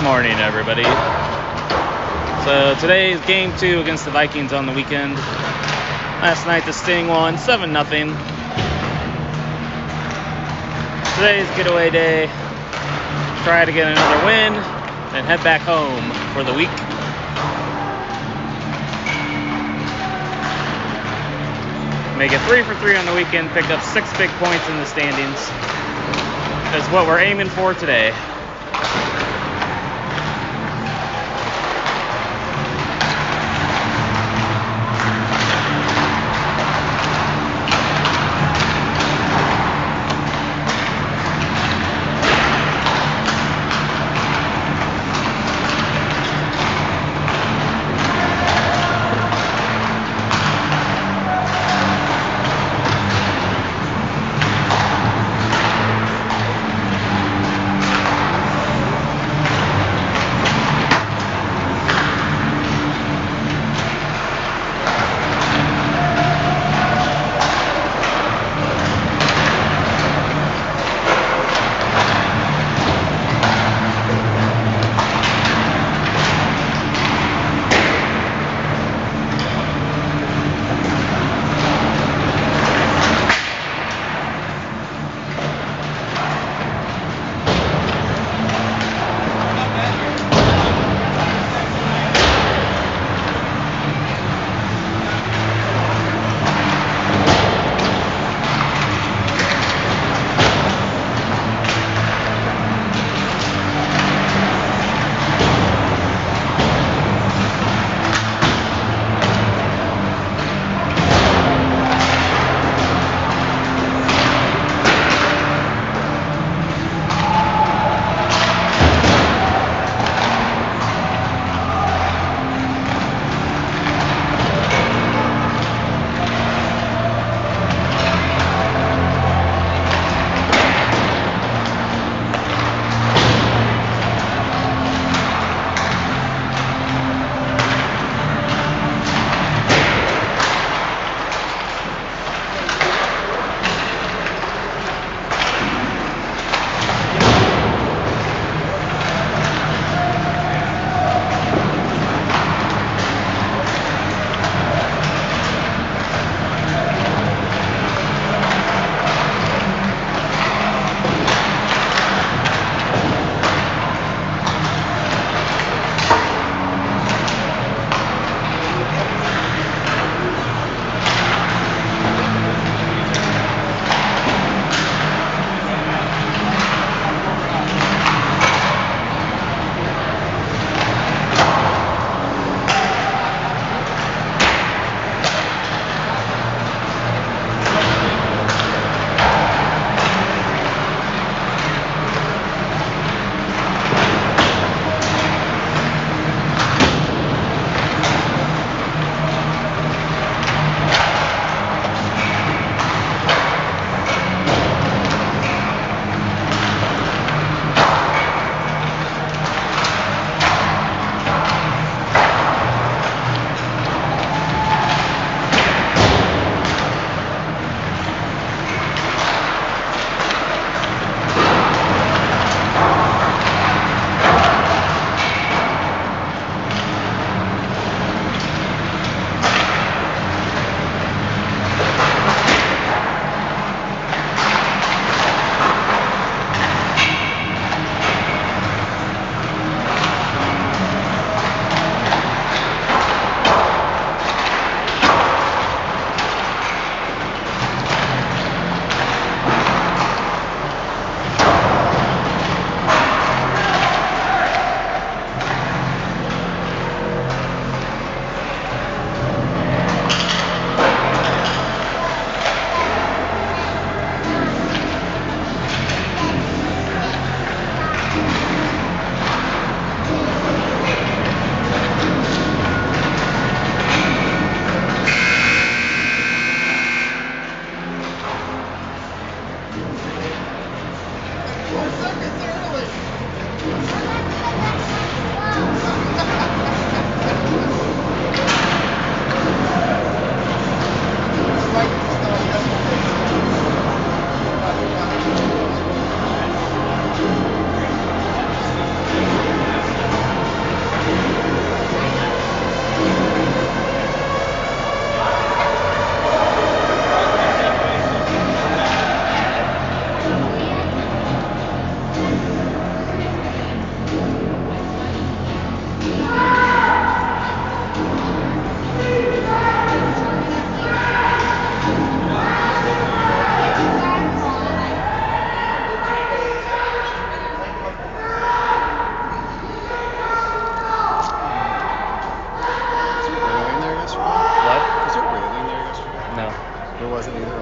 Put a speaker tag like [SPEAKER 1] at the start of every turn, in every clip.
[SPEAKER 1] morning, everybody. So today is game 2 against the Vikings on the weekend. Last night the Sting won 7-0. Today's getaway day. Try to get another win and head back home for the week. Make it 3 for 3 on the weekend. Pick up 6 big points in the standings. That's what we're aiming for today.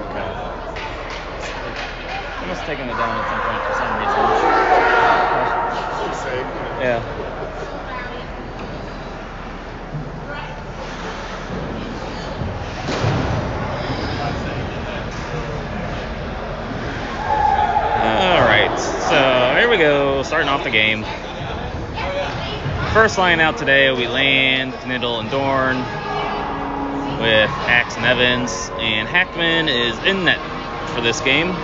[SPEAKER 1] Okay. I must have taken it down at some point for some reason. Yeah. Alright, so here we go, starting off the game. First line out today, we land Kniddle and Dorn with Axe and Evans, and Hackman is in net for this game.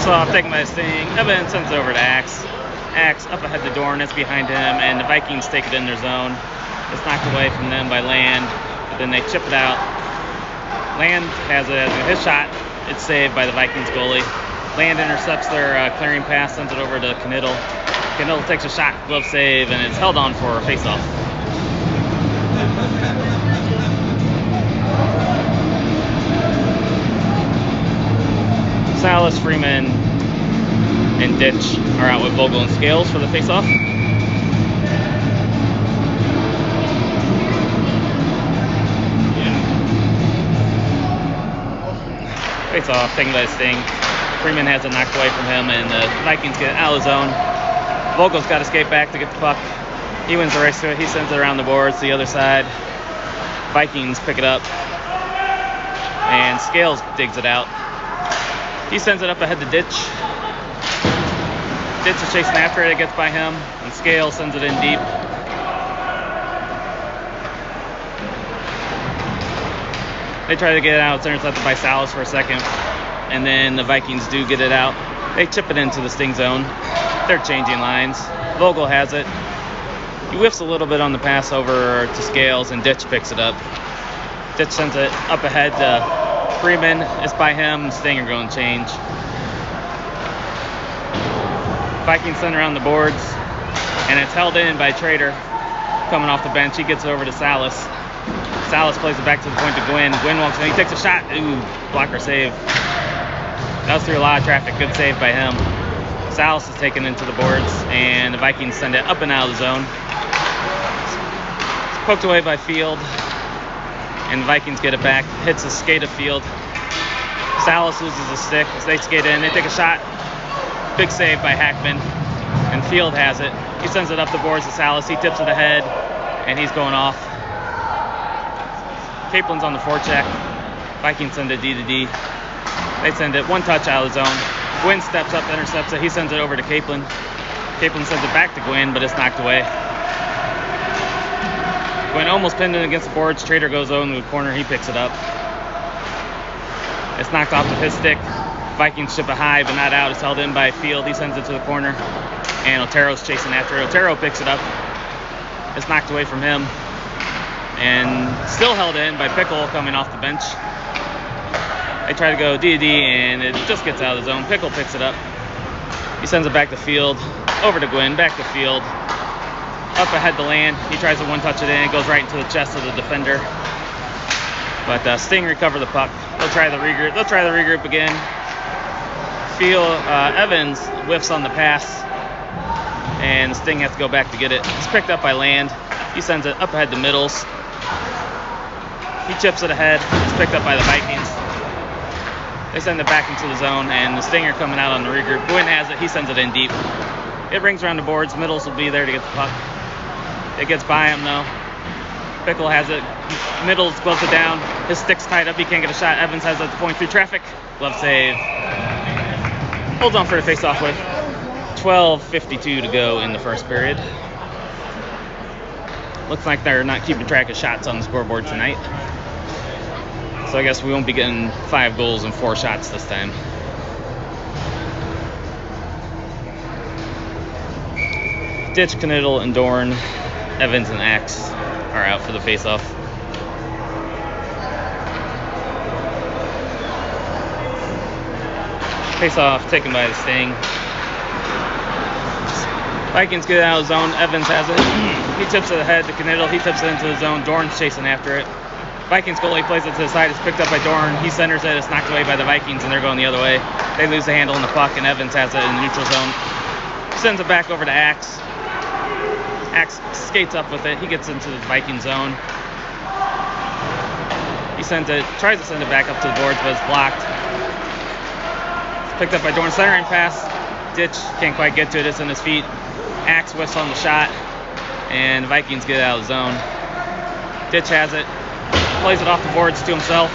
[SPEAKER 1] Off, taken by Sting. Evans sends it over to Axe. Axe up ahead to Dorn, it's behind him, and the Vikings take it in their zone. It's knocked away from them by Land, but then they chip it out. Land has it as his shot. It's saved by the Vikings goalie. Land intercepts their clearing pass, sends it over to Kniddle. Kniddle takes a shot, glove save, and it's held on for a face-off. Salas, Freeman, and Ditch are out with Vogel and Scales for the face-off. Face-off, taken by Sting. Freeman has it knocked away from him, and the Vikings get out of the zone. Vogel's got to skate back to get the puck. He wins the race to it. He sends it around the boards to the other side. Vikings pick it up, and Scales digs it out. He sends it up ahead to Ditch. Ditch is chasing after it. It gets by him, and Scales sends it in deep. They try to get it out. It's intercepted by Salas for a second, and then the Vikings do get it out. They chip it into the Sting zone. They're changing lines. Vogel has it. He whiffs a little bit on the pass over to Scales, and Ditch picks it up. Ditch sends it up ahead to Freeman. It's by him. Sting are going to change. Vikings send around the boards, and it's held in by Trader coming off the bench. He gets it over to Salas. Salas plays it back to the point to Gwynn. Gwynn walks in. He takes a shot. Ooh, blocker save. That was through a lot of traffic. Good save by him. Salas is taken into the boards, and the Vikings send it up and out of the zone. It's poked away by Field, and the Vikings get it back. Hits the skate of Field. Salas loses a stick as they skate in. They take a shot. Big save by Hackman, and Field has it. He sends it up the boards to Salas. He tips it ahead, and he's going off. Caplin's on the forecheck. Vikings send it D to D. They send it one touch out of the zone. Gwynn steps up, intercepts it. He sends it over to Caplin. Caplin sends it back to Gwynn, but it's knocked away. Gwynn almost pinned it against the boards. Trader goes over to the corner. He picks it up. It's knocked off of his stick. Vikings ship it high, but not out. It's held in by Field. He sends it to the corner, and Otero's chasing after it. Otero picks it up. It's knocked away from him, and still held in by Pickle coming off the bench. They try to go D-D, and it just gets out of the zone. Pickle picks it up. He sends it back to Field, over to Gwynn, back to Field, up ahead to Land. He tries to one-touch it in. It goes right into the chest of the defender. But Sting recover the puck. They'll try the regroup. They'll try the regroup again. Evans whiffs on the pass, and Sting has to go back to get it. It's picked up by Land. He sends it up ahead to Middles. He chips it ahead. It's picked up by the Vikings. They send it back into the zone, and the Stinger coming out on the regroup. Gwynn has it. He sends it in deep. It rings around the boards. Middles will be there to get the puck. It gets by him, though. Pickle has it. Middles gloves it down. His stick's tied up. He can't get a shot. Evans has it at the point through traffic. Glove save. Holds on for the face-off with 12:52 to go in the first period. Looks like they're not keeping track of shots on the scoreboard tonight. So I guess we won't be getting 5 goals and 4 shots this time. Ditch, Kniddle, and Dorn, Evans, and Axe are out for the face-off. Face-off taken by the Sting. Vikings get it out of the zone. Evans has it. He tips it ahead to Kniddle. He tips it into the zone. Dorn's chasing after it. Vikings goalie plays it to the side. It's picked up by Dorn. He centers it. It's knocked away by the Vikings, and they're going the other way. They lose the handle on the puck, and Evans has it in the neutral zone. Sends it back over to Axe. Axe skates up with it. He gets into the Viking zone. He tries to send it back up to the boards, but it's blocked. It's picked up by Dorn. Centering pass. Ditch can't quite get to it. It's in his feet. Axe whiffs on the shot, and the Vikings get it out of the zone. Ditch has it. Plays it off the boards to himself.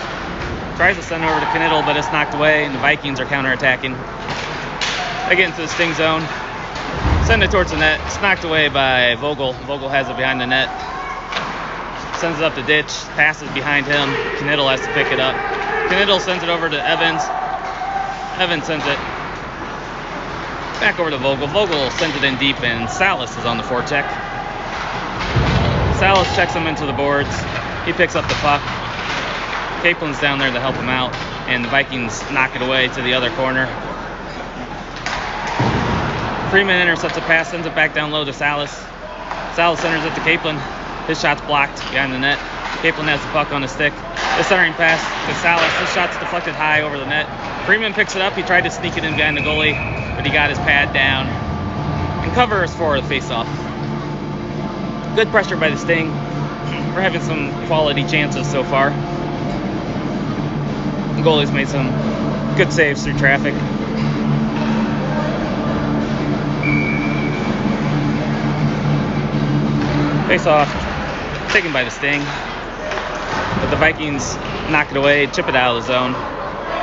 [SPEAKER 1] Tries to send it over to Knittel, but it's knocked away, and the Vikings are counterattacking. They get into the Sting zone. Send it towards the net. It's knocked away by Vogel. Vogel has it behind the net. Sends it up to Ditch. Passes behind him. Knittel has to pick it up. Knittel sends it over to Evans. Evans sends it back over to Vogel. Vogel sends it in deep, and Salas is on the forecheck. Salas checks him into the boards. He picks up the puck. Caplin's down there to help him out, and the Vikings knock it away to the other corner. Freeman intercepts a pass, sends it back down low to Salas. Salas centers it to Caplin. His shot's blocked behind the net. Caplin has the puck on his stick. The centering pass to Salas. His shot's deflected high over the net. Freeman picks it up. He tried to sneak it in behind the goalie, but he got his pad down and covers for the faceoff. Good pressure by the Sting. We're having some quality chances so far. The goalie's made some good saves through traffic. Face-off taken by the Sting, but the Vikings knock it away, chip it out of the zone.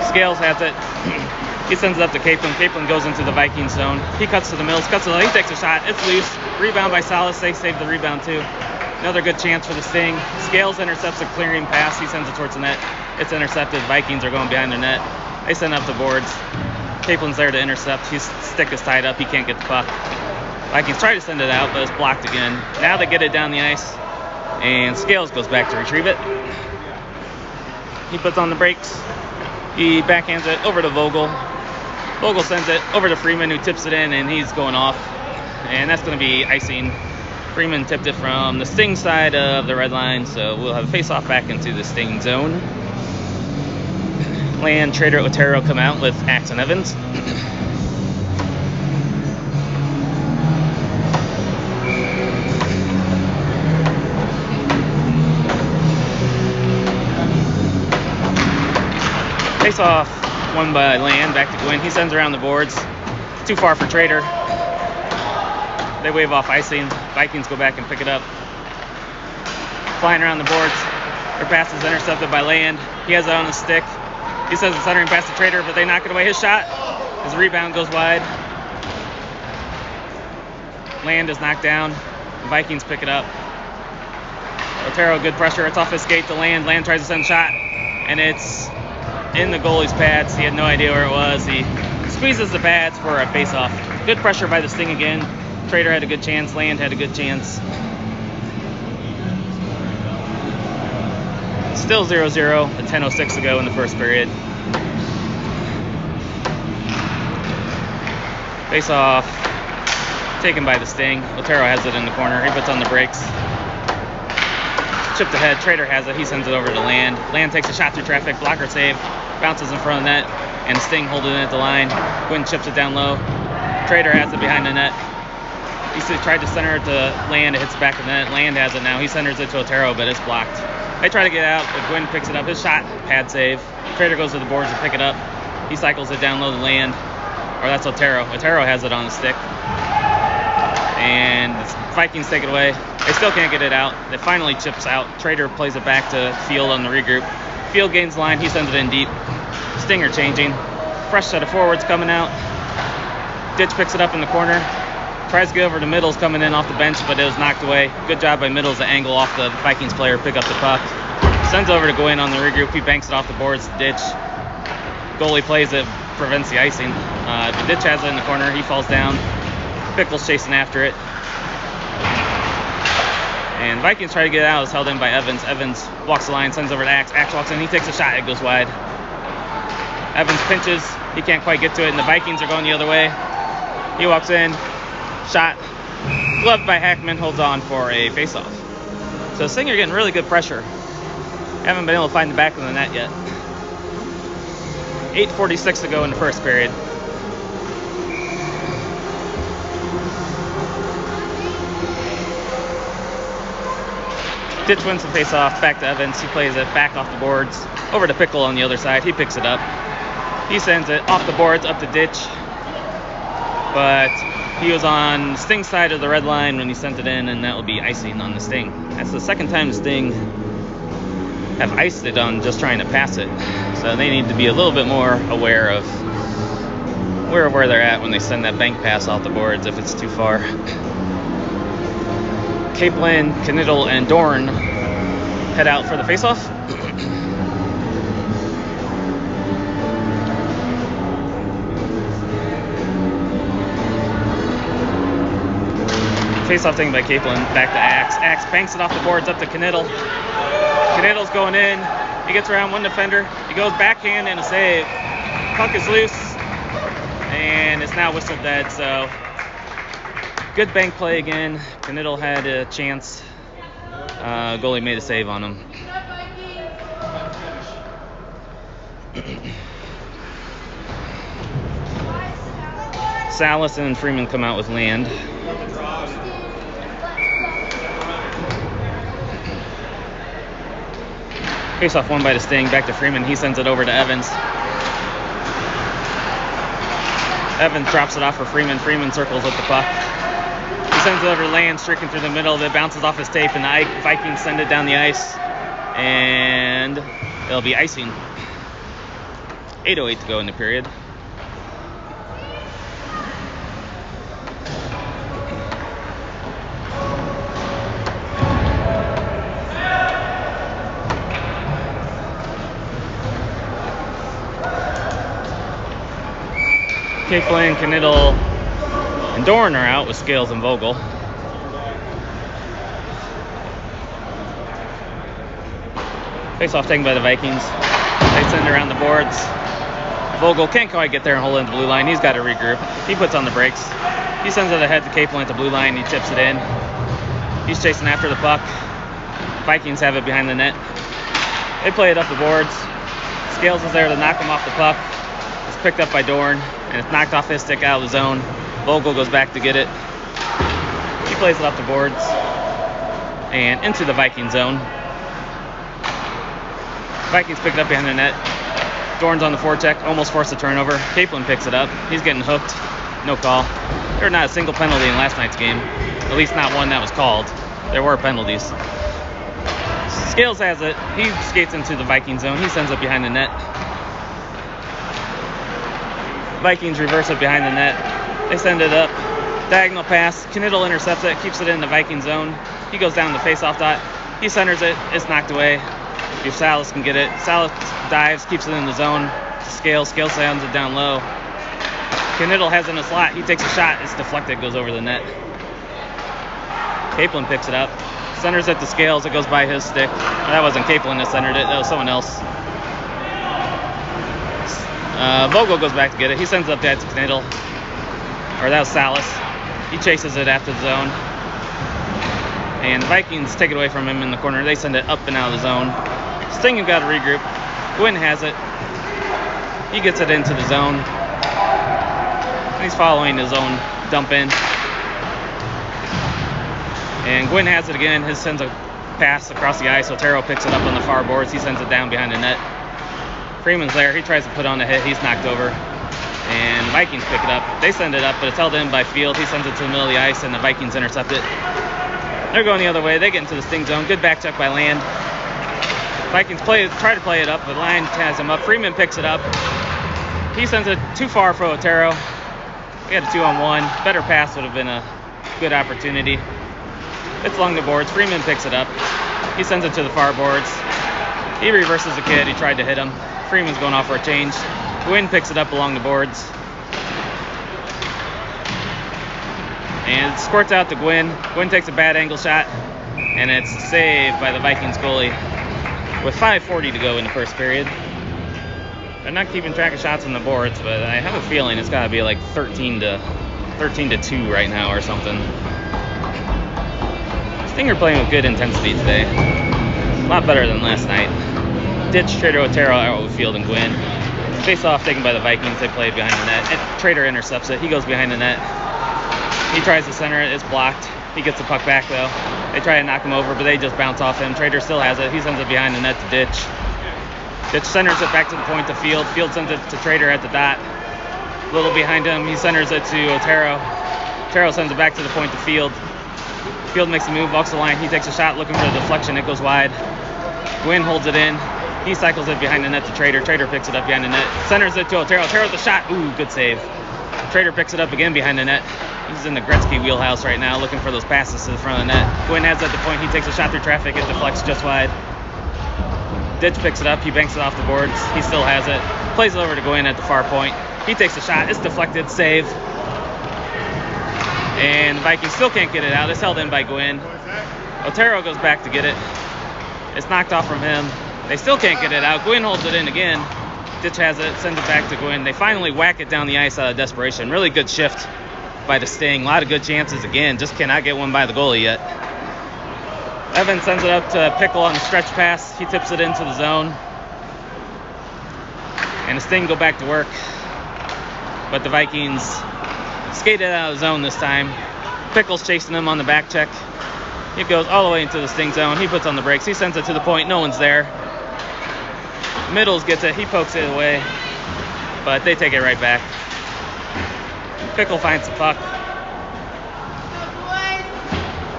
[SPEAKER 1] Scales has it. He sends it up to Caplin. Caplin goes into the Vikings zone. He cuts to the Mills, he takes a shot. It's loose. Rebound by Salas. They save the rebound too. Another good chance for the Sting. Scales intercepts a clearing pass. He sends it towards the net. It's intercepted. Vikings are going behind the net. They send up the boards. Caplin's there to intercept. His stick is tied up. He can't get the puck. Vikings try to send it out, but it's blocked again. Now they get it down the ice, and Scales goes back to retrieve it. He puts on the brakes. He backhands it over to Vogel. Vogel sends it over to Freeman, who tips it in, and he's going off. And that's going to be icing. Freeman tipped it from the Sting side of the red line, so we'll have a face-off back into the Sting zone. Land, Trader, Otero come out with Axe and Evans. Face-off won by Land, back to Gwynn. He sends around the boards. Too far for Trader. They wave off icing. Vikings go back and pick it up. Flying around the boards. Their pass is intercepted by Land. He has it on his stick. He says it's centering pass to Trader, but they knock it away. His shot. His rebound goes wide. Land is knocked down. The Vikings pick it up. Otero, good pressure. It's off his skate to Land. Land tries to send a shot, and it's in the goalie's pads. He had no idea where it was. He squeezes the pads for a face-off. Good pressure by the Sting again. Trader had a good chance. Land had a good chance. Still 0-0 at 10:06 to go in the first period. Face-off taken by the Sting. Otero has it in the corner. He puts on the brakes. Chipped ahead. Trader has it. He sends it over to Land. Land takes a shot through traffic. Blocker save. Bounces in front of the net. And Sting holding it at the line. Gwynn chips it down low. Trader has it behind the net. He tried to center it to Land. It hits the back of the net. Land has it now. He centers it to Otero, but it's blocked. They try to get out, but Gwynn picks it up. His shot, pad save. Trader goes to the boards to pick it up. He cycles it down low to Land. Or that's Otero. Otero has it on the stick. And the Vikings take it away. They still can't get it out. It finally chips out. Trader plays it back to Field on the regroup. Field gains the line. He sends it in deep. Stinger changing. Fresh set of forwards coming out. Ditch picks it up in the corner. Tries to get over to Middles coming in off the bench, but it was knocked away. Good job by Middles to angle off the Vikings player, pick up the puck. Sends over to Gwynn on the regroup. He banks it off the boards to Ditch. Goalie plays it, prevents the icing. The Ditch has it in the corner. He falls down. Pickle's chasing after it. And Vikings try to get it out. It's held in by Evans. Evans walks the line, sends over to Axe. Axe walks in. He takes a shot. It goes wide. Evans pinches. He can't quite get to it, and the Vikings are going the other way. He walks in. Shot. Gloved by Hackman. Holds on for a face-off. So Singer getting really good pressure. Haven't been able to find the back of the net yet. 8:46 to go in the first period. Ditch wins the face-off, back to Evans. He plays it back off the boards, over to Pickle on the other side. He picks it up. He sends it off the boards, up the ditch. But he was on Sting's side of the red line when he sent it in, and that will be icing on the Sting. That's the second time the Sting have iced it on just trying to pass it. So they need to be a little bit more aware of where they're at when they send that bank pass off the boards if it's too far. Capelin, Kniddle, and Dorn head out for the face-off. Face-off taken by Capelin, back to Axe. Axe banks it off the boards up to Kniddle. Kniddle's going in. He gets around one defender. He goes backhand and a save. Puck is loose, and it's now whistled dead. So good bank play again. Kniddle had a chance. Goalie made a save on him. Salas and Freeman come out with land. Face-off won by the Sting, back to Freeman. He sends it over to Evans. Evans drops it off for Freeman. Freeman circles with the puck. He sends it over to Land, streaking through the middle. That bounces off his tape, and the Vikings send it down the ice. And it'll be icing. 8:08 to go in the period. Capelin, Kniddle, and Dorn are out with Scales and Vogel. Face-off taken by the Vikings. They send it around the boards. Vogel can't quite get there and hold in the blue line. He's got to regroup. He puts on the brakes. He sends it ahead to Capelin at the blue line. He tips it in. He's chasing after the puck. Vikings have it behind the net. They play it up the boards. Scales is there to knock him off the puck. It's picked up by Dorn, and it's knocked off his stick out of the zone. Vogel goes back to get it. He plays it off the boards and into the Viking zone. Vikings pick it up behind the net. Dorn's on the forecheck, almost forced a turnover. Capelin picks it up. He's getting hooked. No call. There was not a single penalty in last night's game. At least not one that was called. There were penalties. Scales has it. He skates into the Viking zone. He sends it behind the net. Vikings reverse it behind the net. They send it up. Diagonal pass. Kniddle intercepts it. Keeps it in the Viking zone. He goes down the face-off dot. He centers it. It's knocked away. If Salas can get it. Salas dives. Keeps it in the zone. Scales sends it down low. Kniddle has it in a slot. He takes a shot. It's deflected. Goes over the net. Capelin picks it up. Centers it to Scales. It goes by his stick. That wasn't Capelin that centered it. That was someone else. Vogel goes back to get it. He sends it up to Kniddle. Or that was Salas. He chases it after the zone. And the Vikings take it away from him in the corner. They send it up and out of the zone. Sting have got to regroup. Gwynn has it. He gets it into the zone. He's following his own dump in. And Gwynn has it again. He sends a pass across the ice. Otero picks it up on the far boards. He sends it down behind the net. Freeman's there. He tries to put on a hit. He's knocked over. And Vikings pick it up. They send it up, but it's held in by Field. He sends it to the middle of the ice, and the Vikings intercept it. They're going the other way. They get into the Sting zone. Good back check by Land. Vikings try to play it up, but Land has him up. Freeman picks it up. He sends it too far for Otero. We had a 2-on-1. Better pass would have been a good opportunity. It's along the boards. Freeman picks it up. He sends it to the far boards. He reverses the kid. He tried to hit him. Freeman's going off for a change. Gwynn picks it up along the boards. And it squirts out to Gwynn. Gwynn takes a bad angle shot. And it's saved by the Vikings goalie with 5:40 to go in the first period. They're not keeping track of shots on the boards, but I have a feeling it's got to be like 13 to 2 right now or something. Stinger playing with good intensity today. A lot better than last night. Ditch, Trader, Otero, outfield, and Gwynn. Face off taken by the Vikings. They play behind the net. And Trader intercepts it. He goes behind the net. He tries to center it. It's blocked. He gets the puck back though. They try to knock him over, but they just bounce off him. Trader still has it. He sends it behind the net to Ditch. Ditch centers it back to the point to Field. Field sends it to Trader at the dot. A little behind him. He centers it to Otero. Otero sends it back to the point to Field. Field makes a move, walks the line. He takes a shot looking for the deflection. It goes wide. Gwynn holds it in. He cycles it behind the net to Trader. Trader picks it up behind the net. Centers it to Otero. Otero with the shot. Ooh, good save. Trader picks it up again behind the net. He's in the Gretzky wheelhouse right now, looking for those passes to the front of the net. Gwynn has it at the point. He takes a shot through traffic. It deflects just wide. Ditch picks it up. He banks it off the boards. He still has it. Plays it over to Gwynn at the far point. He takes a shot. It's deflected. Save. And the Vikings still can't get it out. It's held in by Gwynn. Otero goes back to get it. It's knocked off from him. They still can't get it out. Gwynn holds it in again. Ditch has it, sends it back to Gwynn. They finally whack it down the ice out of desperation. Really good shift by the Sting. A lot of good chances again. Just cannot get one by the goalie yet. Evans sends it up to Pickle on the stretch pass. He tips it into the zone. And the Sting go back to work. But the Vikings skated out of the zone this time. Pickle's chasing him on the back check. He goes all the way into the Sting zone. He puts on the brakes. He sends it to the point. No one's there. Middles gets it. He pokes it away. But they take it right back. Pickle finds the puck.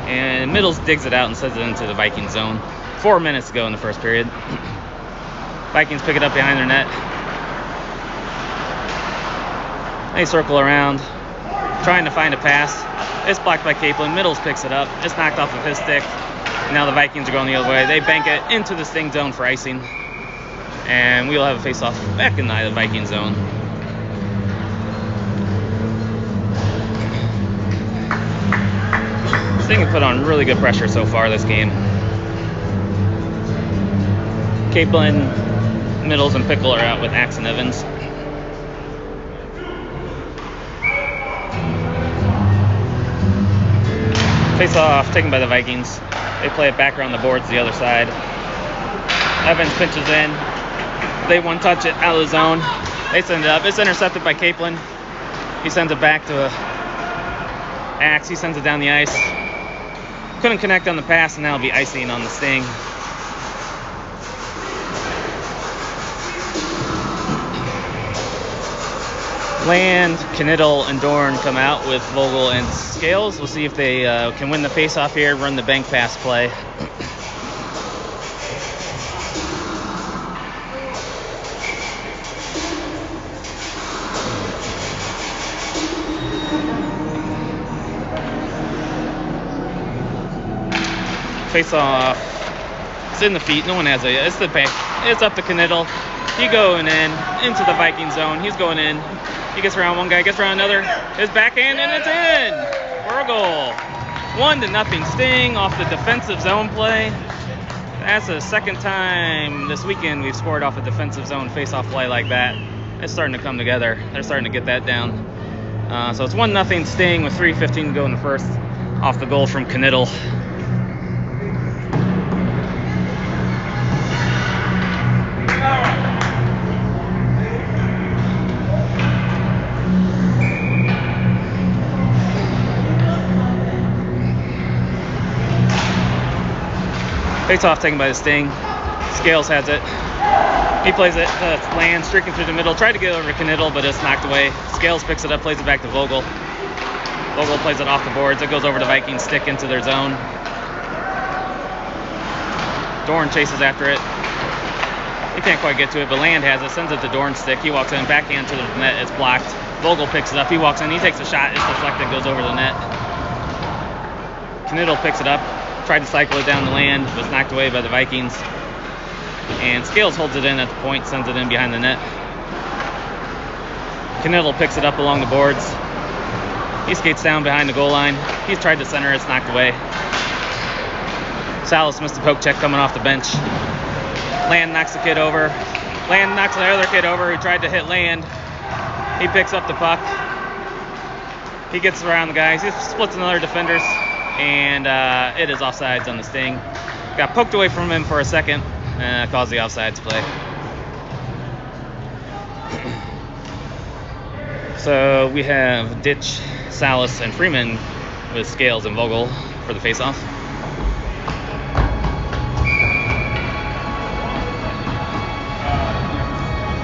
[SPEAKER 1] And Middles digs it out and sends it into the Viking zone. 4 minutes to go in the first period. Vikings pick it up behind their net. They circle around, trying to find a pass. It's blocked by Capelin. Middles picks it up. It's knocked off of his stick. Now the Vikings are going the other way. They bank it into the Sting zone for icing. And we'll have a face-off back in the Viking zone. Sting have put on really good pressure so far this game. Capelin, Middles, and Pickle are out with Axe and Evans. Face-off taken by the Vikings. They play it back around the boards the other side. Evans pinches in. They one-touch it out of the zone. They send it up. It's intercepted by Capelin. He sends it back to Axe. He sends it down the ice. Couldn't connect on the pass, and now it'll be icing on the Sting. Land, Knittel, and Dorn come out with Vogel and Scales. We'll see if they can win the face-off here, run the bank pass play. Face-off. It's in the feet. No one has it yet. It's the bank. It's up to Knittel. He going in into the Viking zone. He's going in. He gets around one guy, gets around another. His backhand, and it's in for a goal. 1-0 Sting off the defensive zone play. That's the second time this weekend we've scored off a defensive zone face-off play like that. It's starting to come together. They're starting to get that down. So it's 1-0 Sting with 3:15 to go in the first off the goal from Knittel. Face-off taken by the Sting. Scales has it. He plays it to Land, streaking through the middle. Tried to get over to Knittel, but it's knocked away. Scales picks it up, plays it back to Vogel. Vogel plays it off the boards. It goes over to Vikings stick into their zone. Dorn chases after it. He can't quite get to it, but Land has it. Sends it to Dorn's stick. He walks in, backhand to the net. It's blocked. Vogel picks it up. He walks in. He takes a shot. It's deflected. Goes over the net. Knittel picks it up. Tried to cycle it down the Land, was knocked away by the Vikings. And Scales holds it in at the point, sends it in behind the net. Knittel picks it up along the boards. He skates down behind the goal line. He's tried to center, it's knocked away. Salas missed a poke check coming off the bench. Land knocks the kid over. Land knocks the other kid over who tried to hit Land. He picks up the puck. He gets around the guys. He splits another defenders. And it is offsides on the Sting. Got poked away from him for a second. Caused the offsides play. So we have Ditch, Salas, and Freeman with Scales and Vogel for the face-off.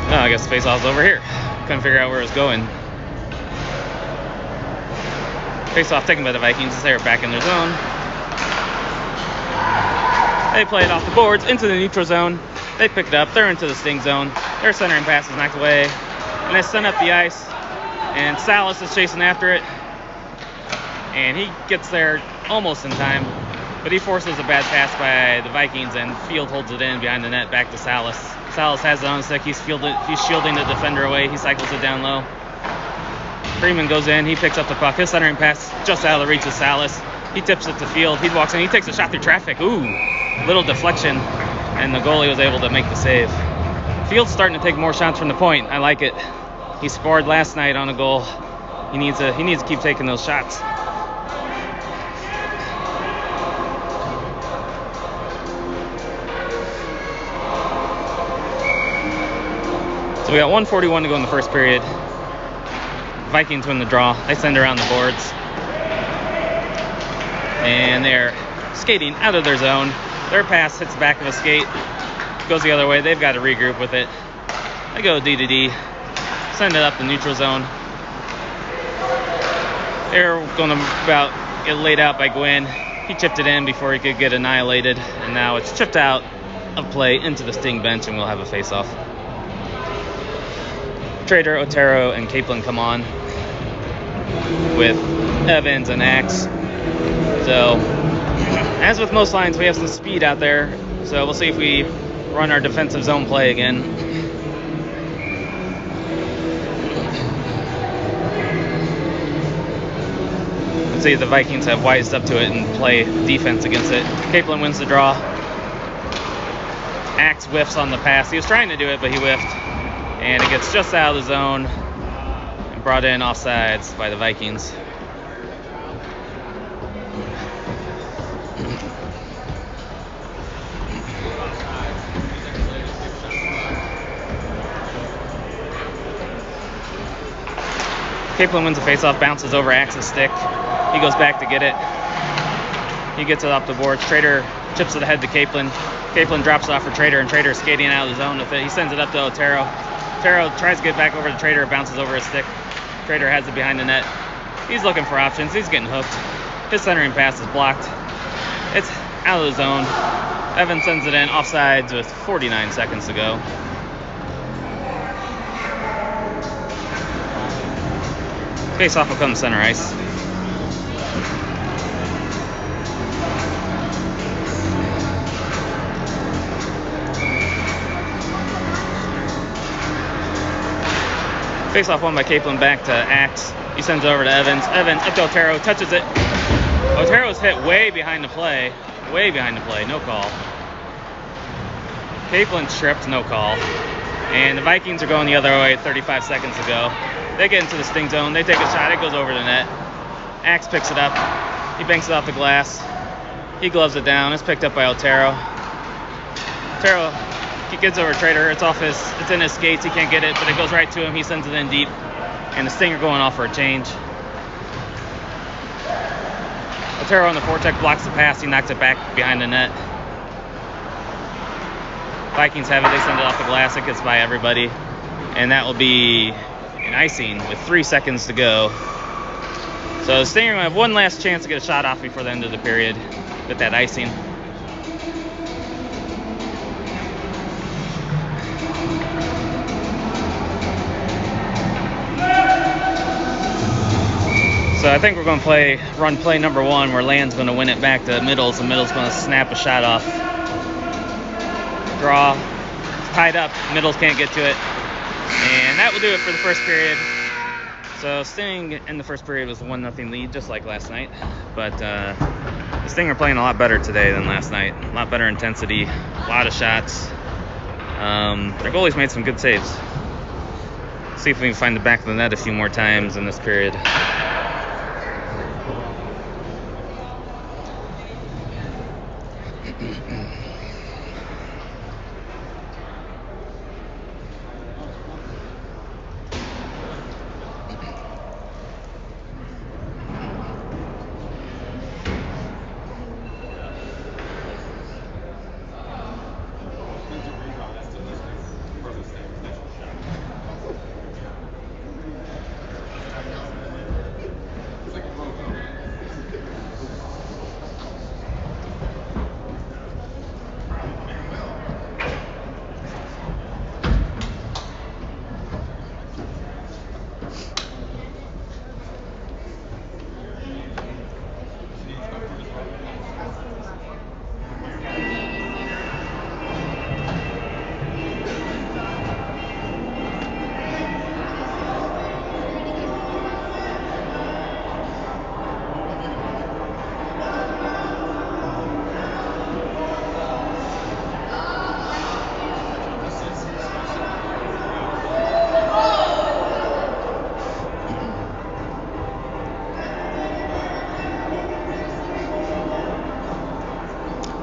[SPEAKER 1] Oh, I guess the face-off's over here. Couldn't figure out where it was going. Face-off taken by the Vikings. They're back in their zone. They play it off the boards into the neutral zone. They pick it up. They're into the Sting zone. Their centering pass is knocked away. And they send up the ice. And Salas is chasing after it. And he gets there almost in time. But he forces a bad pass by the Vikings, and Field holds it in behind the net back to Salas. Salas has it on his stick. He's shielding the defender away. He cycles it down low. Freeman goes in. He picks up the puck. His centering pass just out of the reach of Salas. He tips it to Field. He walks in. He takes a shot through traffic. Ooh, little deflection. And the goalie was able to make the save. Field's starting to take more shots from the point. I like it. He scored last night on a goal. He needs to keep taking those shots. So we got 1:41 to go in the first period. Vikings win the draw. They send around the boards. And they're skating out of their zone. Their pass hits the back of a skate. Goes the other way. They've got to regroup with it. They go D to D. Send it up the neutral zone. They're going to about get laid out by Gwynn. He chipped it in before he could get annihilated. And now it's chipped out of play into the Sting bench, and we'll have a face-off. Trader, Otero, and Kaplan come on with Evans and Axe. So, as with most lines, we have some speed out there. So we'll see if we run our defensive zone play again. Let's see if the Vikings have wised up to it and play defense against it. Kaplan wins the draw. Axe whiffs on the pass. He was trying to do it, but he whiffed. And it gets just out of the zone and brought in offsides by the Vikings. Kaplan wins the faceoff, bounces over Axe's stick. He goes back to get it. He gets it off the boards. Trader chips it ahead to Kaplan. Kaplan drops it off for Trader, and Trader's skating out of the zone with it. He sends it up to Otero. Otero tries to get back over to Trader, bounces over his stick. Trader has it behind the net. He's looking for options. He's getting hooked. His centering pass is blocked. It's out of the zone. Evans sends it in, offsides with 49 seconds to go. Face-off will come to center ice. Face-off won by Kaplan back to Axe. He sends it over to Evans. Evans up to Otero, touches it. Otero's hit way behind the play. Way behind the play, no call. Kaplan tripped, no call. And the Vikings are going the other way 35 seconds to go. They get into the Sting zone. They take a shot. It goes over the net. Axe picks it up. He banks it off the glass. He gloves it down. It's picked up by Otero. Otero, he gets over Trader. It's in his skates. He can't get it, but it goes right to him. He sends it in deep. And the Stinger going off for a change. Otero on the forecheck blocks the pass. He knocks it back behind the net. Vikings have it. They send it off the glass. It gets by everybody. And that will be an icing with 3 seconds to go. So the Stinger will have one last chance to get a shot off before the end of the period with that icing. So I think we're going to run play number 1 where Land's going to win it back to Middles, and Middles going to snap a shot off. Draw. Tied up. Middles can't get to it. And that will do it for the first period. So Sting in the first period was a 1-0 lead, just like last night. But the Sting are playing a lot better today than last night. A lot better intensity, a lot of shots. Their goalies made some good saves. See if we can find the back of the net a few more times in this period.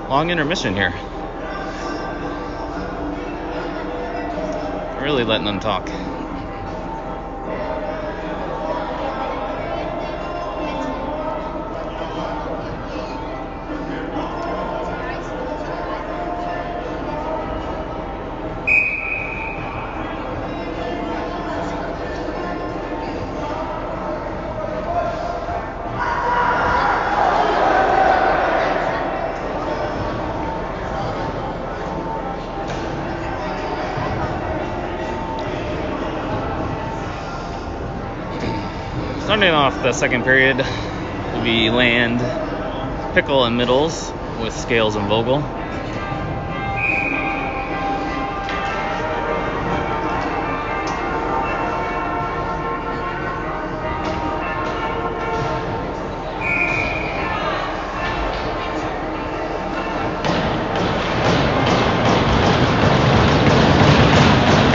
[SPEAKER 1] Long intermission here. Really letting them talk. Starting off the second period will be Land, Pickle, and Middles with Scales and Vogel.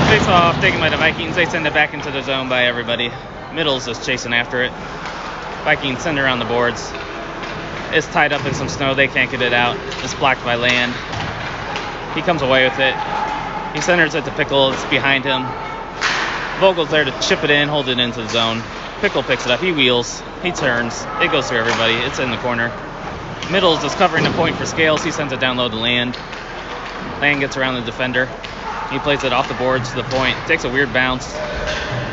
[SPEAKER 1] Face off taken by the Vikings. They send it back into the zone by everybody. Middles is chasing after it. Vikings send it around the boards. It's tied up in some snow. They can't get it out. It's blocked by Land. He comes away with it. He centers it to Pickle. It's behind him. Vogel's there to chip it in, hold it into the zone. Pickle picks it up. He wheels. He turns. It goes through everybody. It's in the corner. Middles is covering the point for Scales. He sends it down low to Land. Land gets around the defender. He plays it off the boards to the point. Takes a weird bounce.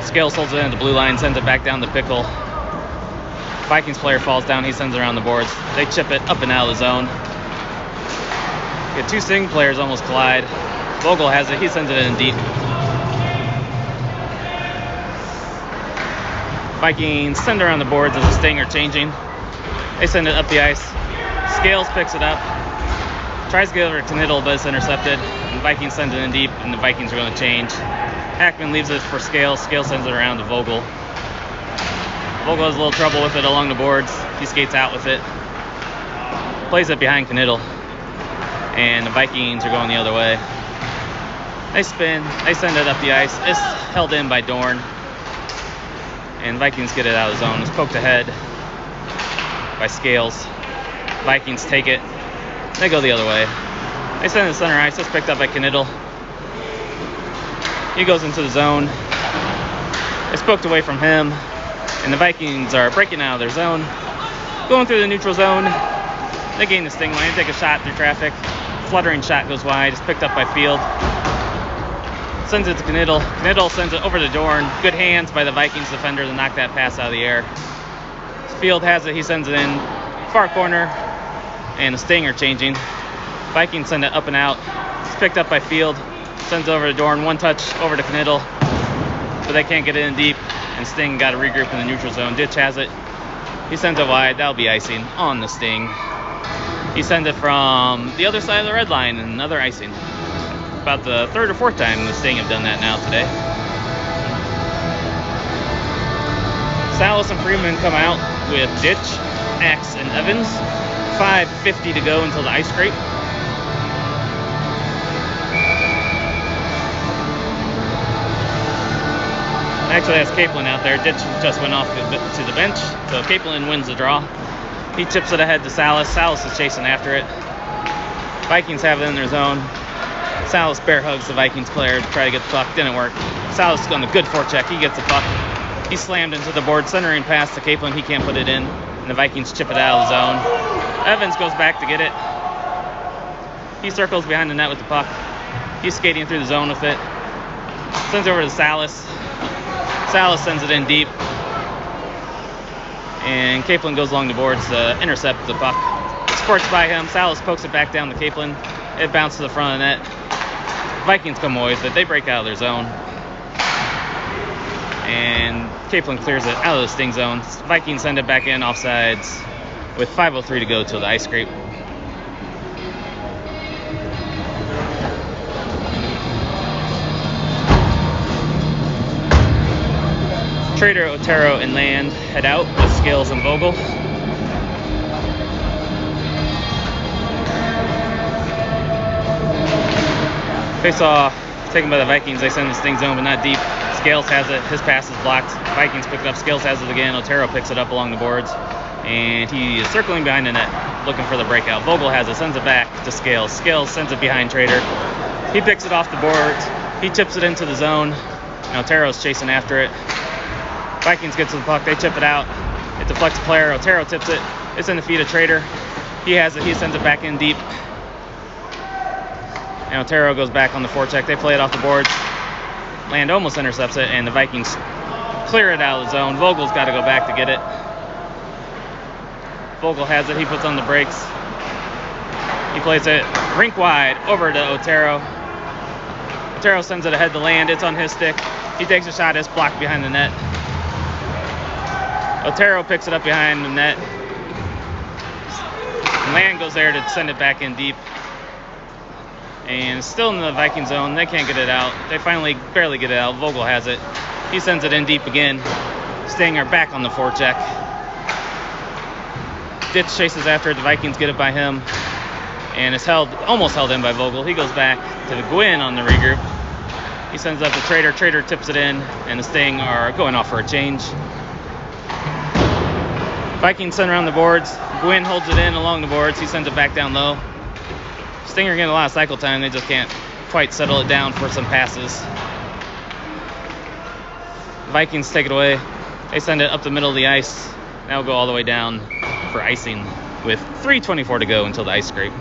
[SPEAKER 1] Scales holds it in the blue line, sends it back down to Pickle. Vikings player falls down, he sends it around the boards. They chip it up and out of the zone. Get two Sting players almost collide. Vogel has it, he sends it in deep. Vikings send it around the boards as the Sting are changing. They send it up the ice. Scales picks it up. Tries to get over to Knittel, but it's intercepted. And Vikings send it in deep, and the Vikings are going to change. Hackman leaves it for Scales. Scales sends it around to Vogel. Vogel has a little trouble with it along the boards. He skates out with it. Plays it behind Knittel. And the Vikings are going the other way. They spin. They send it up the ice. It's held in by Dorn. And Vikings get it out of the zone. It's poked ahead by Scales. Vikings take it. They go the other way. They send it to center ice. It's picked up by Knittel. He goes into the zone. It's poked away from him. And the Vikings are breaking out of their zone. Going through the neutral zone. They gain the Sting line. Take a shot through traffic. Fluttering shot goes wide. It's picked up by Field. Sends it to Knittel. Knittel sends it over to Dorn. Good hands by the Vikings defender to knock that pass out of the air. Field has it. He sends it in. Far corner. And the Sting are changing. Vikings send it up and out. It's picked up by Field. Sends it over to Dorn. One touch over to Knittel. But they can't get it in deep. And Sting got to regroup in the neutral zone. Ditch has it. He sends it wide. That'll be icing on the Sting. He sends it from the other side of the red line. And another icing. About the third or fourth time the Sting have done that now today. Salas and Freeman come out with Ditch, Axe, and Evans. 5:50 to go until the ice scrape. Actually has Capelin out there. Ditch just went off to the bench, so Capelin wins the draw. He chips it ahead to Salas. Salas is chasing after it. Vikings have it in their zone. Salas bear hugs the Vikings player to try to get the puck. Didn't work. Salas on a good forecheck. He gets the puck. He slammed into the board, centering pass to Capelin. He can't put it in, and the Vikings chip it out of the zone. Evans goes back to get it. He circles behind the net with the puck. He's skating through the zone with it. Sends it over to Salas. Salas sends it in deep. And Capelin goes along the boards to intercept the puck. Squirts by him. Salas pokes it back down to Capelin. It bounces to the front of the net. Vikings come away with it. They break out of their zone. And Capelin clears it out of the Sting zone. Vikings send it back in offsides with 5:03 to go till the ice scrape. Trader, Otero, and Land head out with Scales and Vogel. Face off taken by the Vikings. They send the Sting zone, but not deep. Scales has it. His pass is blocked. Vikings pick it up. Scales has it again. Otero picks it up along the boards. and he is circling behind the net, looking for the breakout. Vogel has it, sends it back to Scales. Scales sends it behind Trader. He picks it off the boards. He chips it into the zone. Now Otero's chasing after it. Vikings get to the puck. They chip it out. It deflects the player. Otero tips it. It's in the feet of Trader. He has it. He sends it back in deep. And Otero goes back on the forecheck. They play it off the boards. Land almost intercepts it, and the Vikings clear it out of the zone. Vogel's got to go back to get it. Vogel has it. He puts on the brakes. He plays it rink wide over to Otero. Otero sends it ahead to Land. It's on his stick. He takes a shot. It's blocked behind the net. Otero picks it up behind the net. Land goes there to send it back in deep. And still in the Viking zone. They can't get it out. They finally barely get it out. Vogel has it. He sends it in deep again. Stanger back on the forecheck. Ditch chases after it. The Vikings get it by him. And it's almost held in by Vogel. He goes back to the Gwynn on the regroup. He sends it up to Trader. Trader tips it in. And the Sting are going off for a change. Vikings send around the boards. Gwynn holds it in along the boards. He sends it back down low. Stinger getting a lot of cycle time. They just can't quite settle it down for some passes. Vikings take it away. They send it up the middle of the ice. Now we'll go all the way down for icing with 3:24 to go until the ice scrape.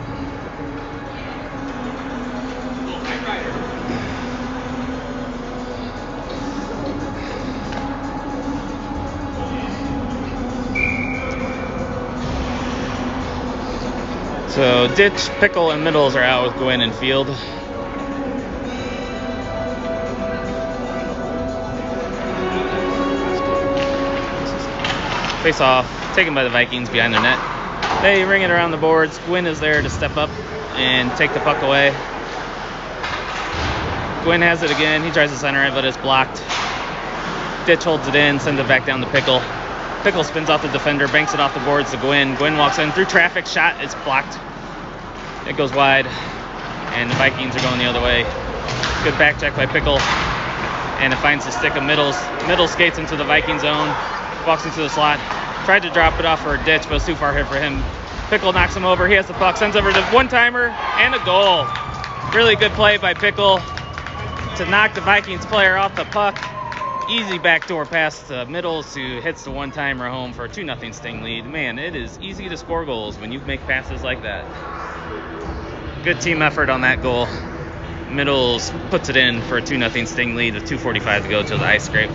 [SPEAKER 1] So Ditch, Pickle, and Middles are out with Gwynn and Field. Face off, taken by the Vikings behind their net. They ring it around the boards. Gwynn is there to step up and take the puck away. Gwynn has it again. He tries to center it, but it's blocked. Ditch holds it in, sends it back down to Pickle. Pickle spins off the defender, banks it off the boards to Gwynn. Gwynn walks in through traffic, shot, it's blocked. It goes wide, and the Vikings are going the other way. Good back check by Pickle, and it finds the stick of Middles. Middles skates into the Viking zone, walks into the slot, tried to drop it off for a Ditch, but it's too far hit for him. Pickle knocks him over, he has the puck, sends over to one-timer, and a goal. Really good play by Pickle to knock the Vikings player off the puck. Easy backdoor pass to Middles, who hits the one-timer home for a 2-0 Sting lead. Man, it is easy to score goals when you make passes like that. Good team effort on that goal. Middles puts it in for a 2-0 Sting lead with 2:45 to go till the ice scrape.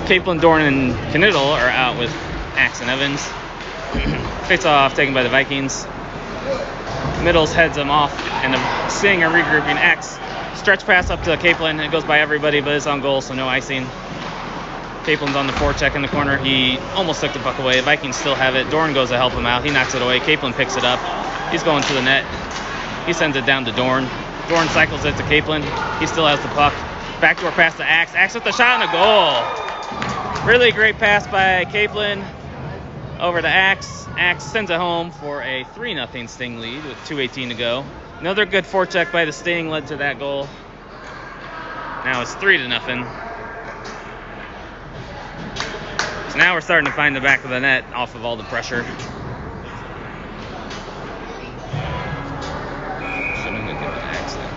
[SPEAKER 1] Capelin, Dorn, and Knittel are out with Axe and Evans. Face off taken by the Vikings. Middles heads them off, and the Sting are regrouping. Axe stretch pass up to Capelin. It goes by everybody, but it's on goal, so no icing. Capelin's on the forecheck in the corner. He almost took the puck away. Vikings still have it. Dorn goes to help him out. He knocks it away. Capelin picks it up. He's going to the net. He sends it down to Dorn. Dorn cycles it to Capelin. He still has the puck. Backdoor pass to Axe. Axe with the shot and a goal. Really great pass by Capelin over to Axe. Axe sends it home for a 3-0 Sting lead with 2:18 to go. Another good forecheck by the Sting led to that goal. Now it's 3-0. So now we're starting to find the back of the net off of all the pressure. Shouldn't have given Axe that.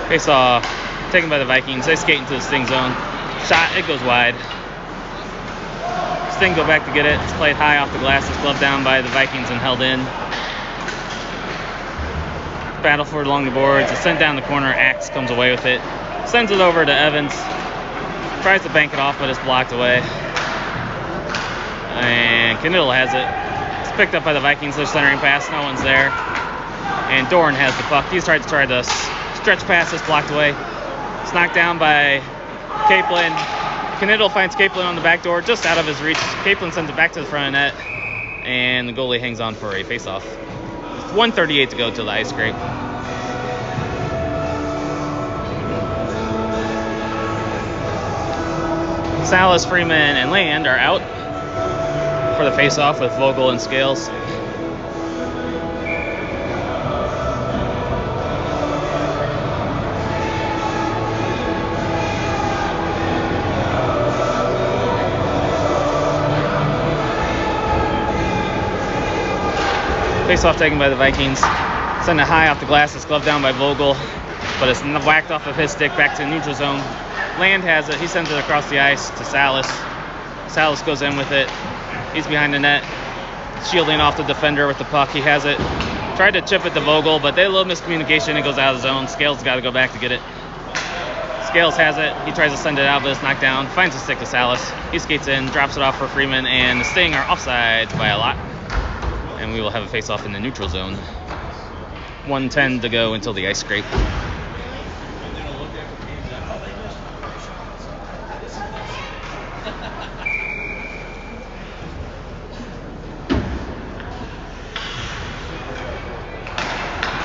[SPEAKER 1] Face off, taken by the Vikings. They skate into the Sting zone. Shot, it goes wide. Sting go back to get it. It's played high off the glass. It's gloved down by the Vikings and held in. Battle for it along the boards. It's sent down the corner. Axe comes away with it. Sends it over to Evans. Tries to bank it off, but it's blocked away. And Knittel has it. It's picked up by the Vikings. They're centering pass. No one's there. And Dorn has the puck. He's tried to stretch pass, is blocked away. It's knocked down by Capelin. Knittel finds Capelin on the back door, just out of his reach. Capelin sends it back to the front of net, and the goalie hangs on for a face-off. 1:38 to go till the ice scrape. Salas, Freeman, and Land are out for the face-off with Vogel and Scales. Face-off taken by the Vikings. Send it high off the glass. It's gloved down by Vogel, but it's whacked off of his stick back to the neutral zone. Land has it. He sends it across the ice to Salas. Salas goes in with it. He's behind the net, shielding off the defender with the puck. He has it. Tried to chip it to Vogel, but they had a little miscommunication. It goes out of the zone. Scales got to go back to get it. Scales has it. He tries to send it out, but it's knocked down. Finds the stick to Salas. He skates in, drops it off for Freeman, and the Sting are offsides by a lot. And we will have a face-off in the neutral zone. 1:10 to go until the ice scrape.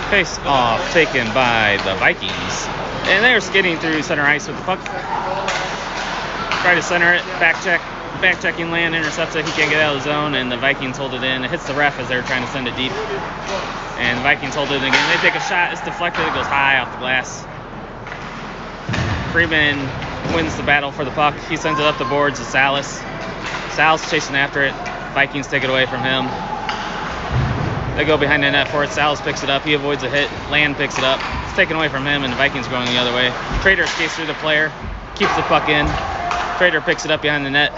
[SPEAKER 1] Face-off taken by the Vikings. And they're skating through center ice with the puck. Try to center it, back-checking Land, intercepts it. He can't get out of the zone, and the Vikings hold it in. It hits the ref as they're trying to send it deep. And the Vikings hold it in again. They take a shot. It's deflected. It goes high off the glass. Freeman wins the battle for the puck. He sends it up the boards to Salas. Salas chasing after it. Vikings take it away from him. They go behind the net for it. Salas picks it up. He avoids a hit. Land picks it up. It's taken away from him, and the Vikings going the other way. Trader skates through the player. Keeps the puck in. Trader picks it up behind the net.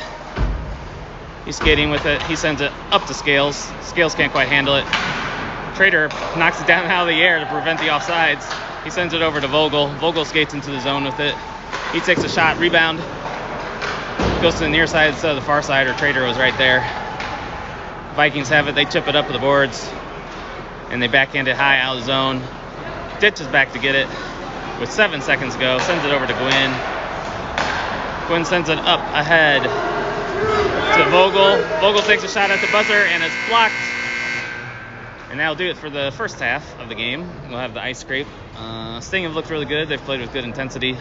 [SPEAKER 1] He's skating with it. He sends it up to Scales. Scales can't quite handle it. Trader knocks it down out of the air to prevent the offsides. He sends it over to Vogel. Vogel skates into the zone with it. He takes a shot. Rebound. Goes to the near side instead of the far side, or Trader was right there. Vikings have it. They chip it up to the boards. And they backhand it high out of the zone. Ditches back to get it with 7 seconds to go. Sends it over to Gwynn. Gwynn sends it up ahead to Vogel. Vogel takes a shot at the buzzer, and it's blocked. And that'll do it for the first half of the game. We'll have the ice scrape. Sting have looked really good. They've played with good intensity.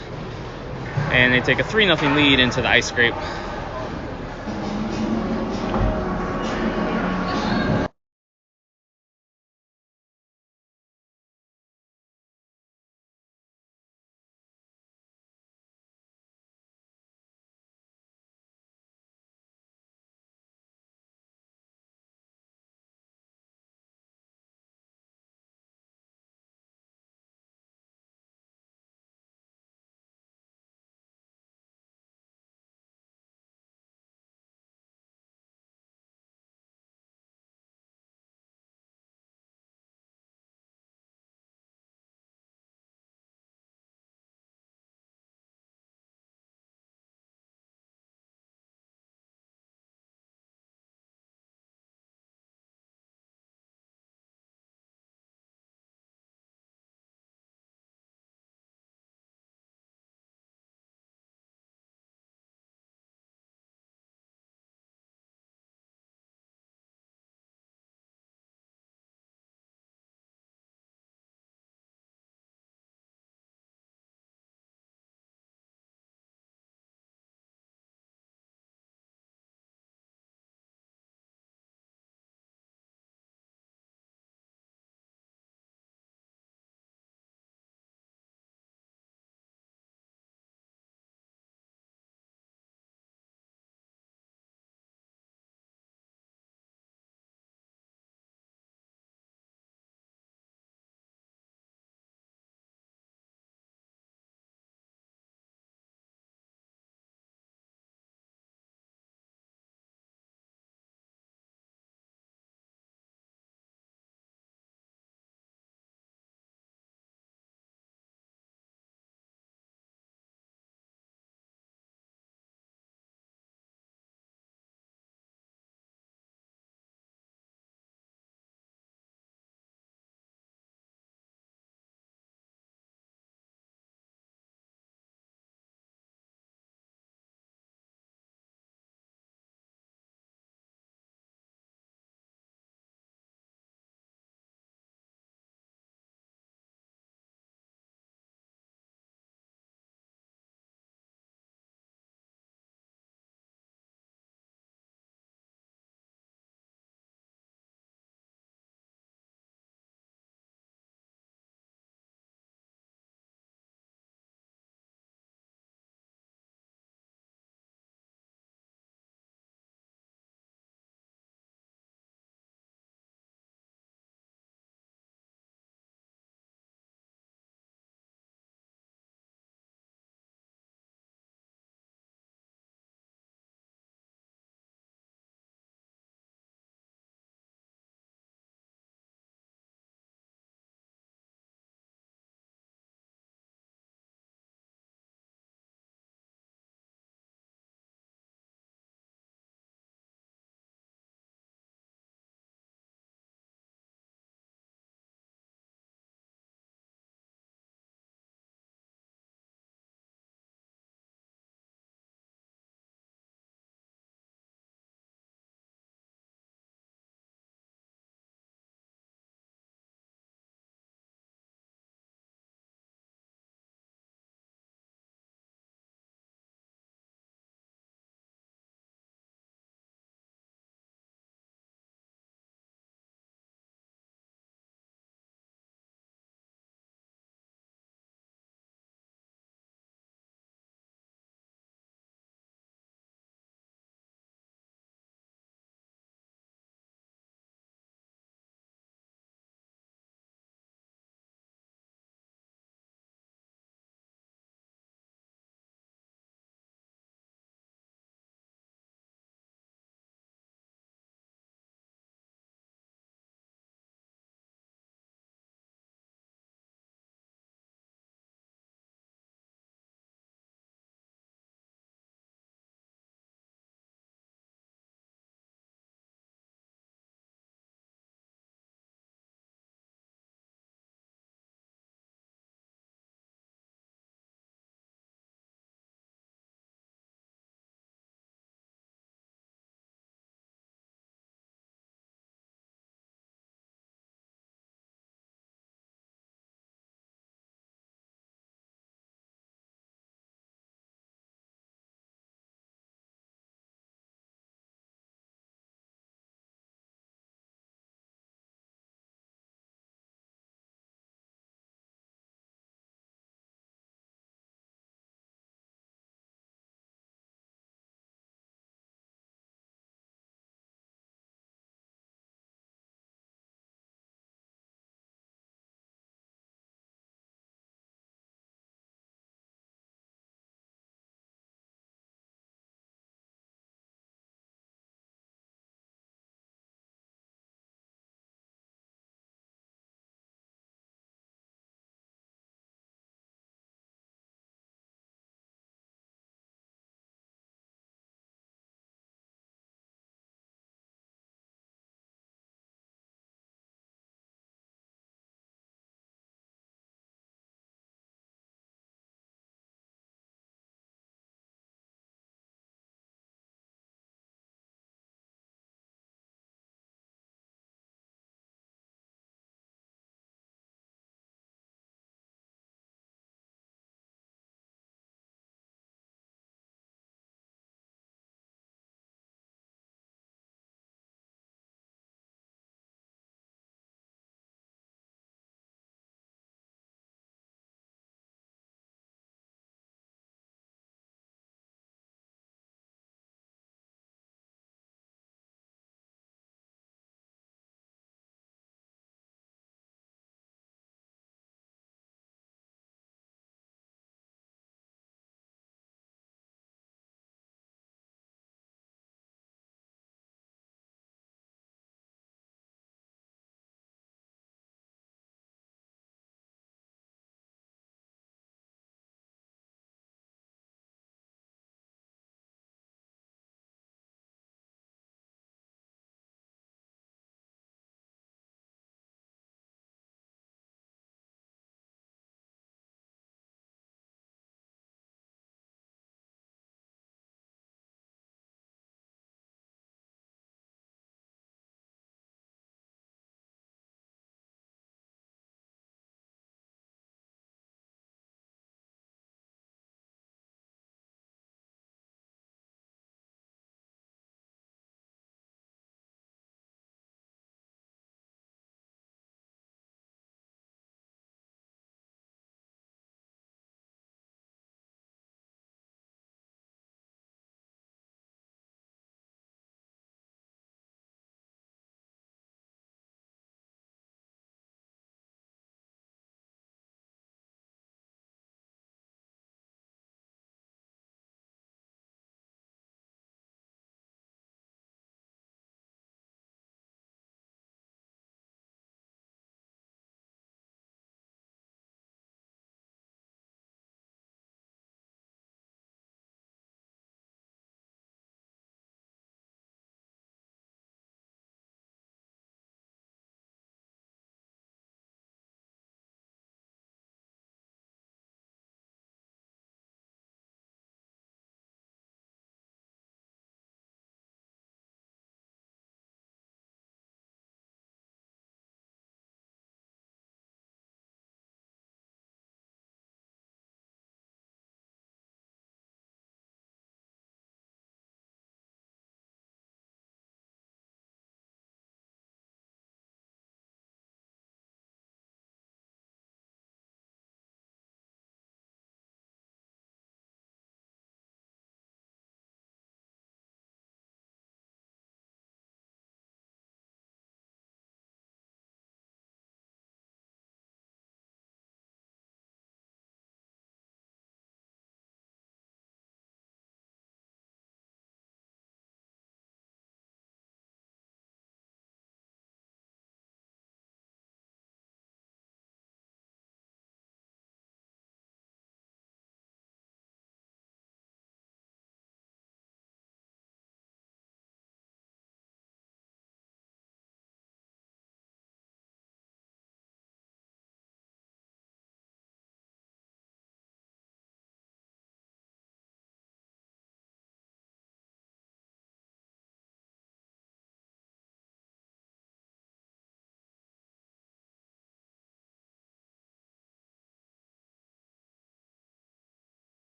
[SPEAKER 1] And they take a 3-0 lead into the ice scrape.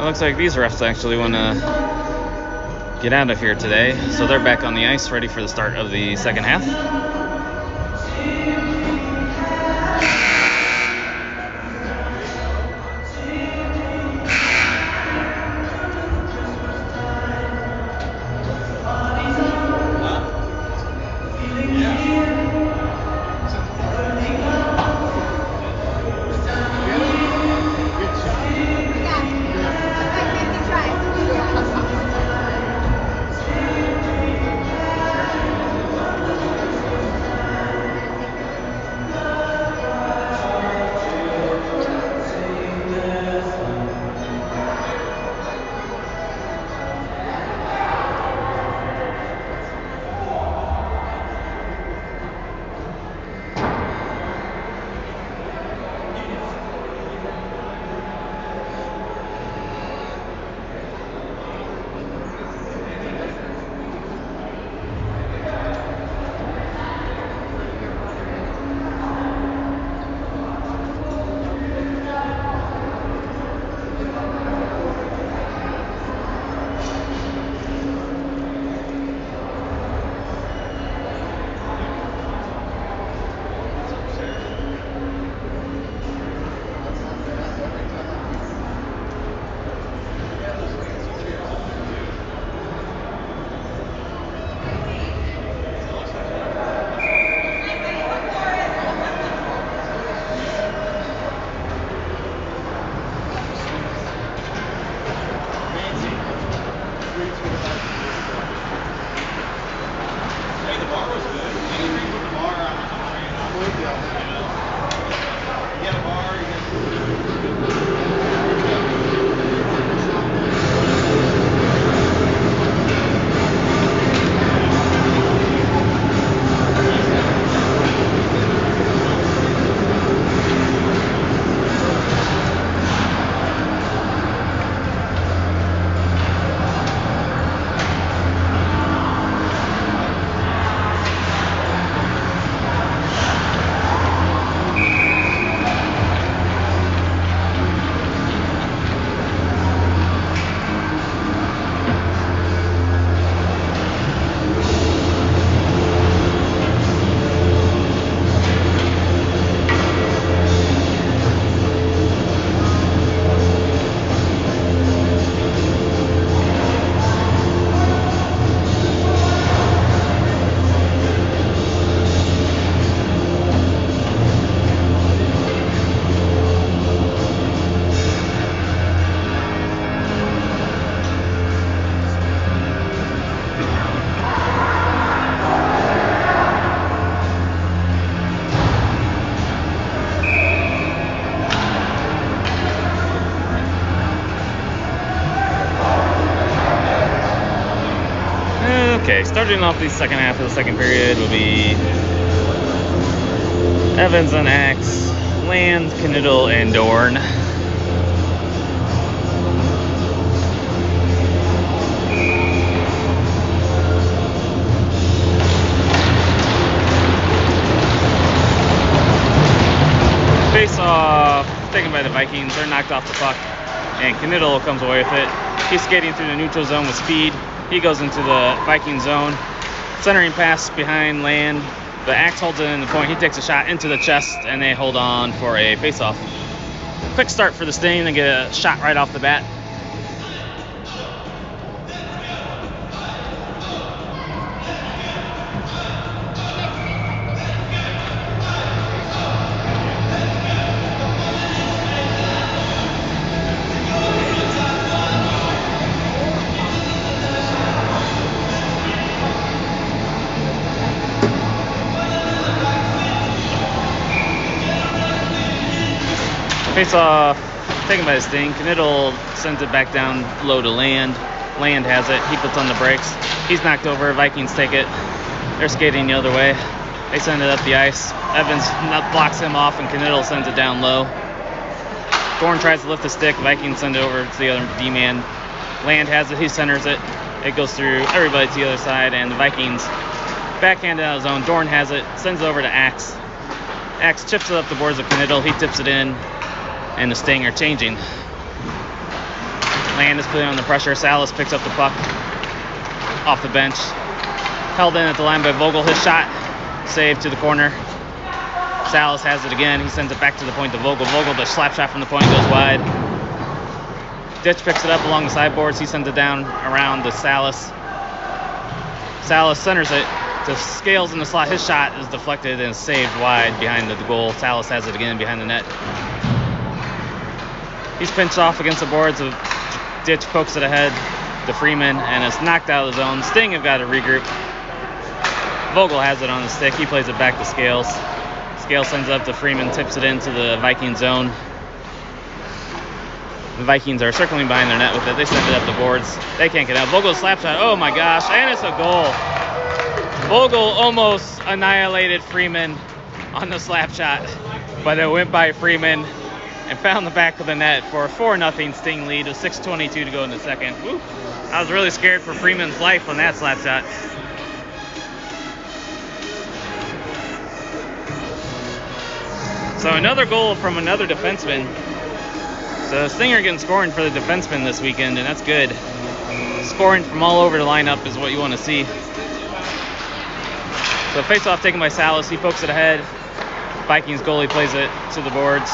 [SPEAKER 1] It looks like these refs actually want to get out of here today, so they're back on the ice ready for the start of the second half. Okay, starting off the second half of the second period will be Evans and Axe, Land, Kniddle, and Dorn. Face off taken by the Vikings. They're knocked off the puck, and Kniddle comes away with it. He's skating through the neutral zone with speed. He goes into the Viking zone. Centering pass behind Land. The Axe holds it in the point. He takes a shot into the chest, and they hold on for a face-off. Quick start for the Sting. They get a shot right off the bat. Face off taken by the Sting. Kniddle sends it back down low to Land. Land has it. He puts on the brakes. He's knocked over. Vikings take it. They're skating the other way. They send it up the ice. Evans blocks him off, and Kniddle sends it down low. Dorn tries to lift the stick. Vikings send it over to the other D-man. Land has it. He centers it. It goes through everybody to the other side, and the Vikings backhand out of zone. Dorn has it. Sends it over to Axe. Axe chips it up the boards of Kniddle. He tips it in, and the Sting are changing. Land is putting on the pressure. Salas picks up the puck off the bench. Held in at the line by Vogel. His shot saved to the corner. Salas has it again. He sends it back to the point to Vogel. Vogel, the slap shot from the point, goes wide. Ditch picks it up along the sideboards. He sends it down around to Salas. Salas centers it to Scales in the slot. His shot is deflected and saved wide behind the goal. Salas has it again behind the net. He's pinched off against the boards. Ditch pokes it ahead to Freeman and it's knocked out of the zone. Sting have got to regroup. Vogel has it on the stick. He plays it back to Scales. Scales sends it up to Freeman, tips it into the Viking zone. The Vikings are circling behind their net with it. They send it up the boards. They can't get out. Vogel's slap shot. Oh my gosh, and it's a goal. Vogel almost annihilated Freeman on the slap shot, but it went by Freeman and found the back of the net for a 4-0 Sting lead with 6:22 to go in the second. Woo. I was really scared for Freeman's life on that slap shot. So another goal from another defenseman. So Stinger getting scoring for the defenseman this weekend, and that's good. Scoring from all over the lineup is what you want to see. So face-off taken by Salas. He pokes it ahead. Vikings goalie plays it to the boards.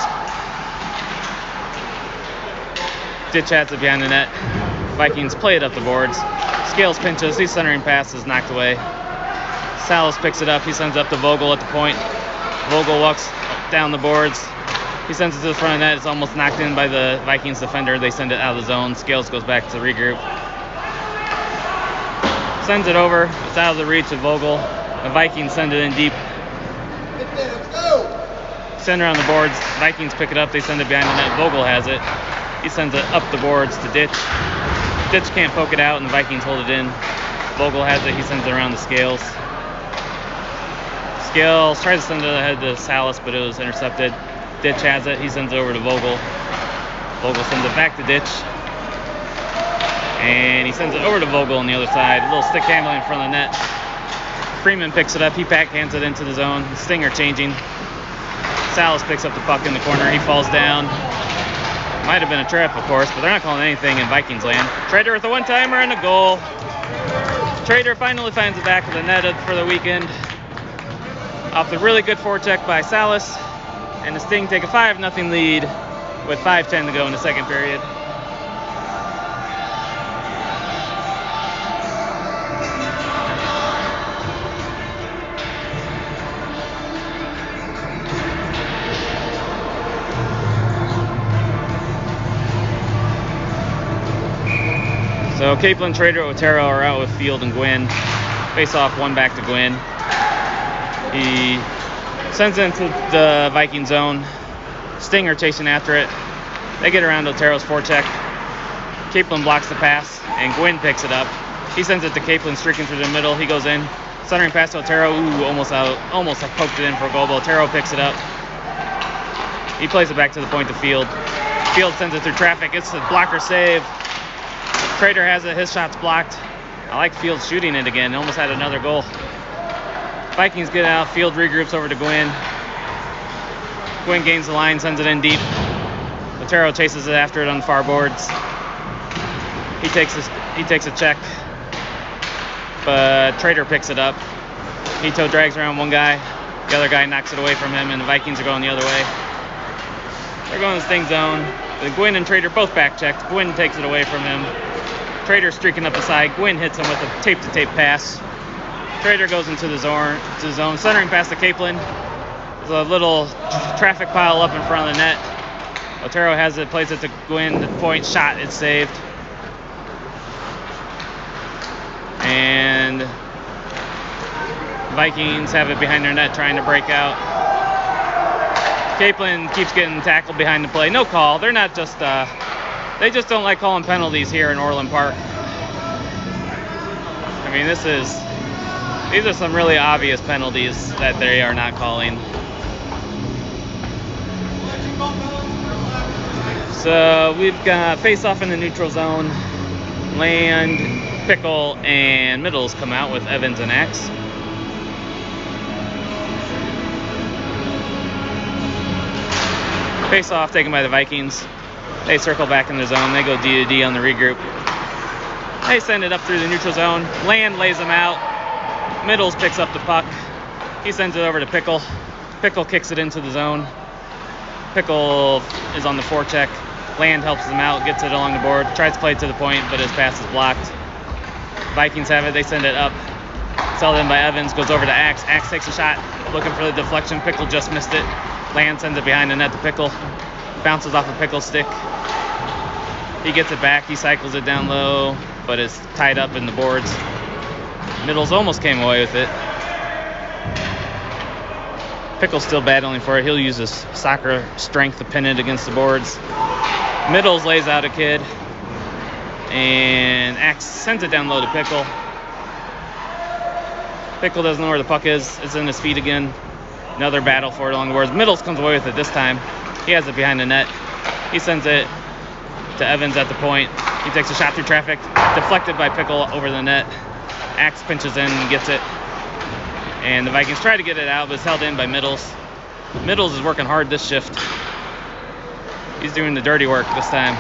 [SPEAKER 1] Ditch has it behind the net. Vikings play it up the boards. Scales pinches. He's centering pass is knocked away. Salas picks it up. He sends it up to Vogel at the point. Vogel walks down the boards. He sends it to the front of the net. It's almost knocked in by the Vikings defender. They send it out of the zone. Scales goes back to regroup. Sends it over. It's out of the reach of Vogel. The Vikings send it in deep. Center on the boards. Vikings pick it up. They send it behind the net. Vogel has it. He sends it up the boards to Ditch. Ditch can't poke it out, and the Vikings hold it in. Vogel has it. He sends it around to Scales. Scales tries to send it ahead to Salas, but it was intercepted. Ditch has it. He sends it over to Vogel. Vogel sends it back to Ditch. And he sends it over to Vogel on the other side. A little stick handling in front of the net. Freeman picks it up. He backhands it into the zone. Stinger changing. Salas picks up the puck in the corner. He falls down. Might have been a trip, of course, but they're not calling anything in Vikings land. Trader with a one-timer and a goal. Trader finally finds the back of the net for the weekend. Off the really good forecheck by Salas. And the Sting take a 5-0 lead with 5:10 to go in the second period. So Capelin, Trader, Otero are out with Field and Gwynn. Face off, one back to Gwynn. He sends it into the Viking zone. Stinger chasing after it. They get around Otero's forecheck. Capelin blocks the pass, and Gwynn picks it up. He sends it to Capelin, streaking through the middle. He goes in, centering past Otero. Ooh, almost out, almost like poked it in for a goal, but Otero picks it up. He plays it back to the point to Field. Field sends it through traffic. It's a blocker save. Trader has it. His shot's blocked. I like Field shooting it again. Almost had another goal. Vikings get out. Field regroups over to Gwynn. Gwynn gains the line, sends it in deep. Otero chases it after it on the far boards. He takes a check, but Trader picks it up. He toe drags around one guy. The other guy knocks it away from him, and the Vikings are going the other way. They're going to the Sting zone. The Gwynn and Trader both back checked. Gwynn takes it away from him. Trader streaking up the side. Gwynn hits him with a tape-to-tape pass. Trader goes into the zone, centering past the Capelin. There's a little traffic pile up in front of the net. Otero has it, plays it to Gwynn. The point shot, it's saved. And Vikings have it behind their net, trying to break out. Capelin keeps getting tackled behind the play. No call. They're not just, they just don't like calling penalties here in Orland Park. I mean, these are some really obvious penalties that they are not calling. So we've got face-off in the neutral zone. Land, Pickle, and Middles come out with Evans and Axe. Face-off taken by the Vikings. They circle back in the zone. They go D to D on the regroup. They send it up through the neutral zone. Land lays them out. Middles picks up the puck. He sends it over to Pickle. Pickle kicks it into the zone. Pickle is on the forecheck. Land helps him out, gets it along the board, tries to play it to the point, but his pass is blocked. Vikings have it. They send it up. It's held in by Evans. Goes over to Axe. Axe takes a shot, looking for the deflection. Pickle just missed it. Land sends it behind the net to Pickle. Bounces off a Pickle stick. He gets it back. He cycles it down low, but is tied up in the boards. Middles almost came away with it. Pickle's still battling for it. He'll use his soccer strength to pin it against the boards. Middles lays out a kid. And Axe sends it down low to Pickle. Pickle doesn't know where the puck is. It's in his feet again. Another battle for it along the boards. Middles comes away with it this time. He has it behind the net. He sends it to Evans at the point. He takes a shot through traffic. Deflected by Pickle over the net. Axe pinches in and gets it. And the Vikings try to get it out, but it's held in by Middles. Middles is working hard this shift. He's doing the dirty work this time.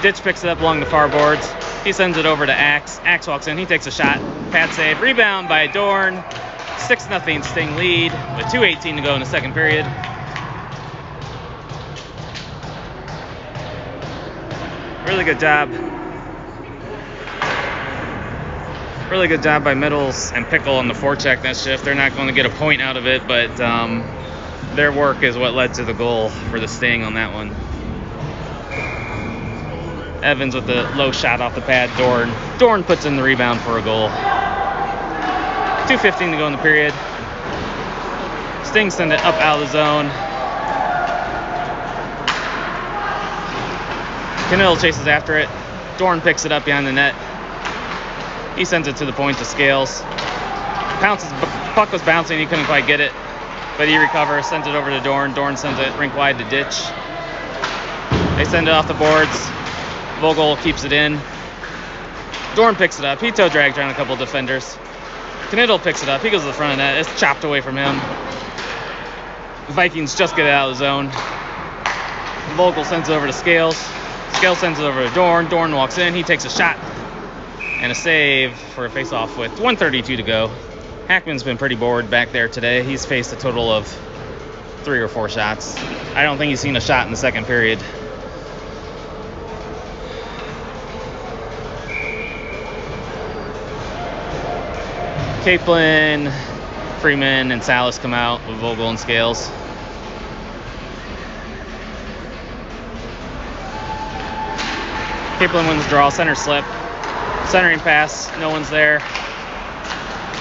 [SPEAKER 1] Ditch picks it up along the far boards. He sends it over to Axe. Axe walks in. He takes a shot. Pad save. Rebound by Dorn. 6-0 Sting lead with 2:18 to go in the second period. Really good job. Really good job by Middles and Pickle on the forecheck that shift. They're not going to get a point out of it, but their work is what led to the goal for the Sting on that one. Evans with the low shot off the pad. Dorn puts in the rebound for a goal. 2:15 to go in the period. Sting send it up out of the zone. Canill chases after it. Dorn picks it up behind the net. He sends it to the point to Scales. Puck was bouncing, he couldn't quite get it, but he recovers, sends it over to Dorn. Dorn sends it rink wide to Ditch. They send it off the boards. Vogel keeps it in. Dorn picks it up. He toe drags around a couple of defenders. Knittel picks it up. He goes to the front of the net. It's chopped away from him. The Vikings just get it out of the zone. Vogel sends it over to Scales. Scales sends it over to Dorn. Dorn walks in. He takes a shot and a save for a face-off with 1:32 to go. Hackman's been pretty bored back there today. He's faced a total of 3 or 4 shots. I don't think he's seen a shot in the second period. Capelin, Freeman, and Salas come out with Vogel and Scales. Capelin wins the draw, center slip. Centering pass, no one's there.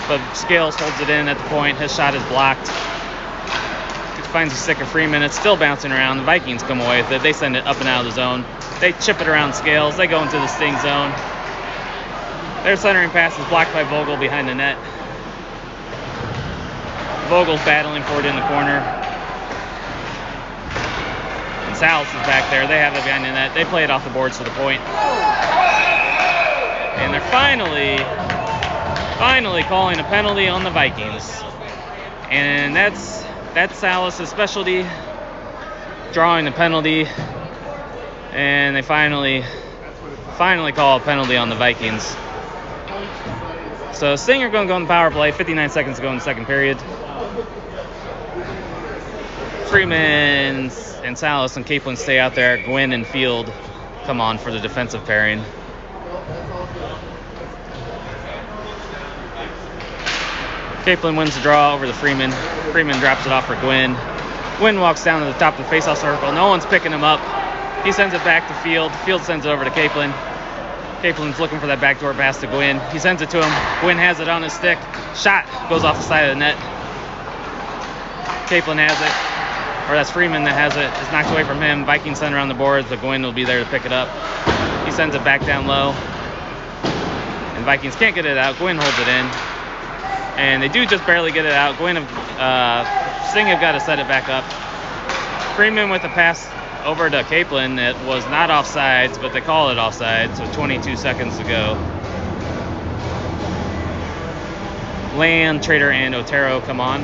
[SPEAKER 1] But Scales holds it in at the point. His shot is blocked. He finds a stick of Freeman. It's still bouncing around. The Vikings come away with it. They send it up and out of the zone. They chip it around Scales. They go into the Sting zone. Their centering pass is blocked by Vogel behind the net. Vogel's battling for it in the corner. And Salas is back there. They have it behind the net. They play it off the boards to the point. And they're finally calling a penalty on the Vikings. And that's Salas' specialty, drawing the penalty. And they finally call a penalty on the Vikings. So Sting are going to go on the power play. 59 seconds to go in the second period. Freeman and Salas and Capelin stay out there. Gwynn and Field come on for the defensive pairing. Capelin wins the draw over the Freeman. Freeman drops it off for Gwynn. Gwynn walks down to the top of the faceoff circle. No one's picking him up. He sends it back to Field. Field sends it over to Capelin. Capelin's looking for that backdoor pass to Gwynn. He sends it to him. Gwynn has it on his stick. Shot goes off the side of the net. Capelin has it. Or that's Freeman that has it. It's knocked away from him. Vikings send it around the boards, but Gwynn will be there to pick it up. He sends it back down low. And Vikings can't get it out. Gwynn holds it in. And they do just barely get it out. Sting have got to set it back up. Freeman with a pass over to Capelin that was not offsides, but they call it offsides with 22 seconds to go. Land, Trader, and Otero come on.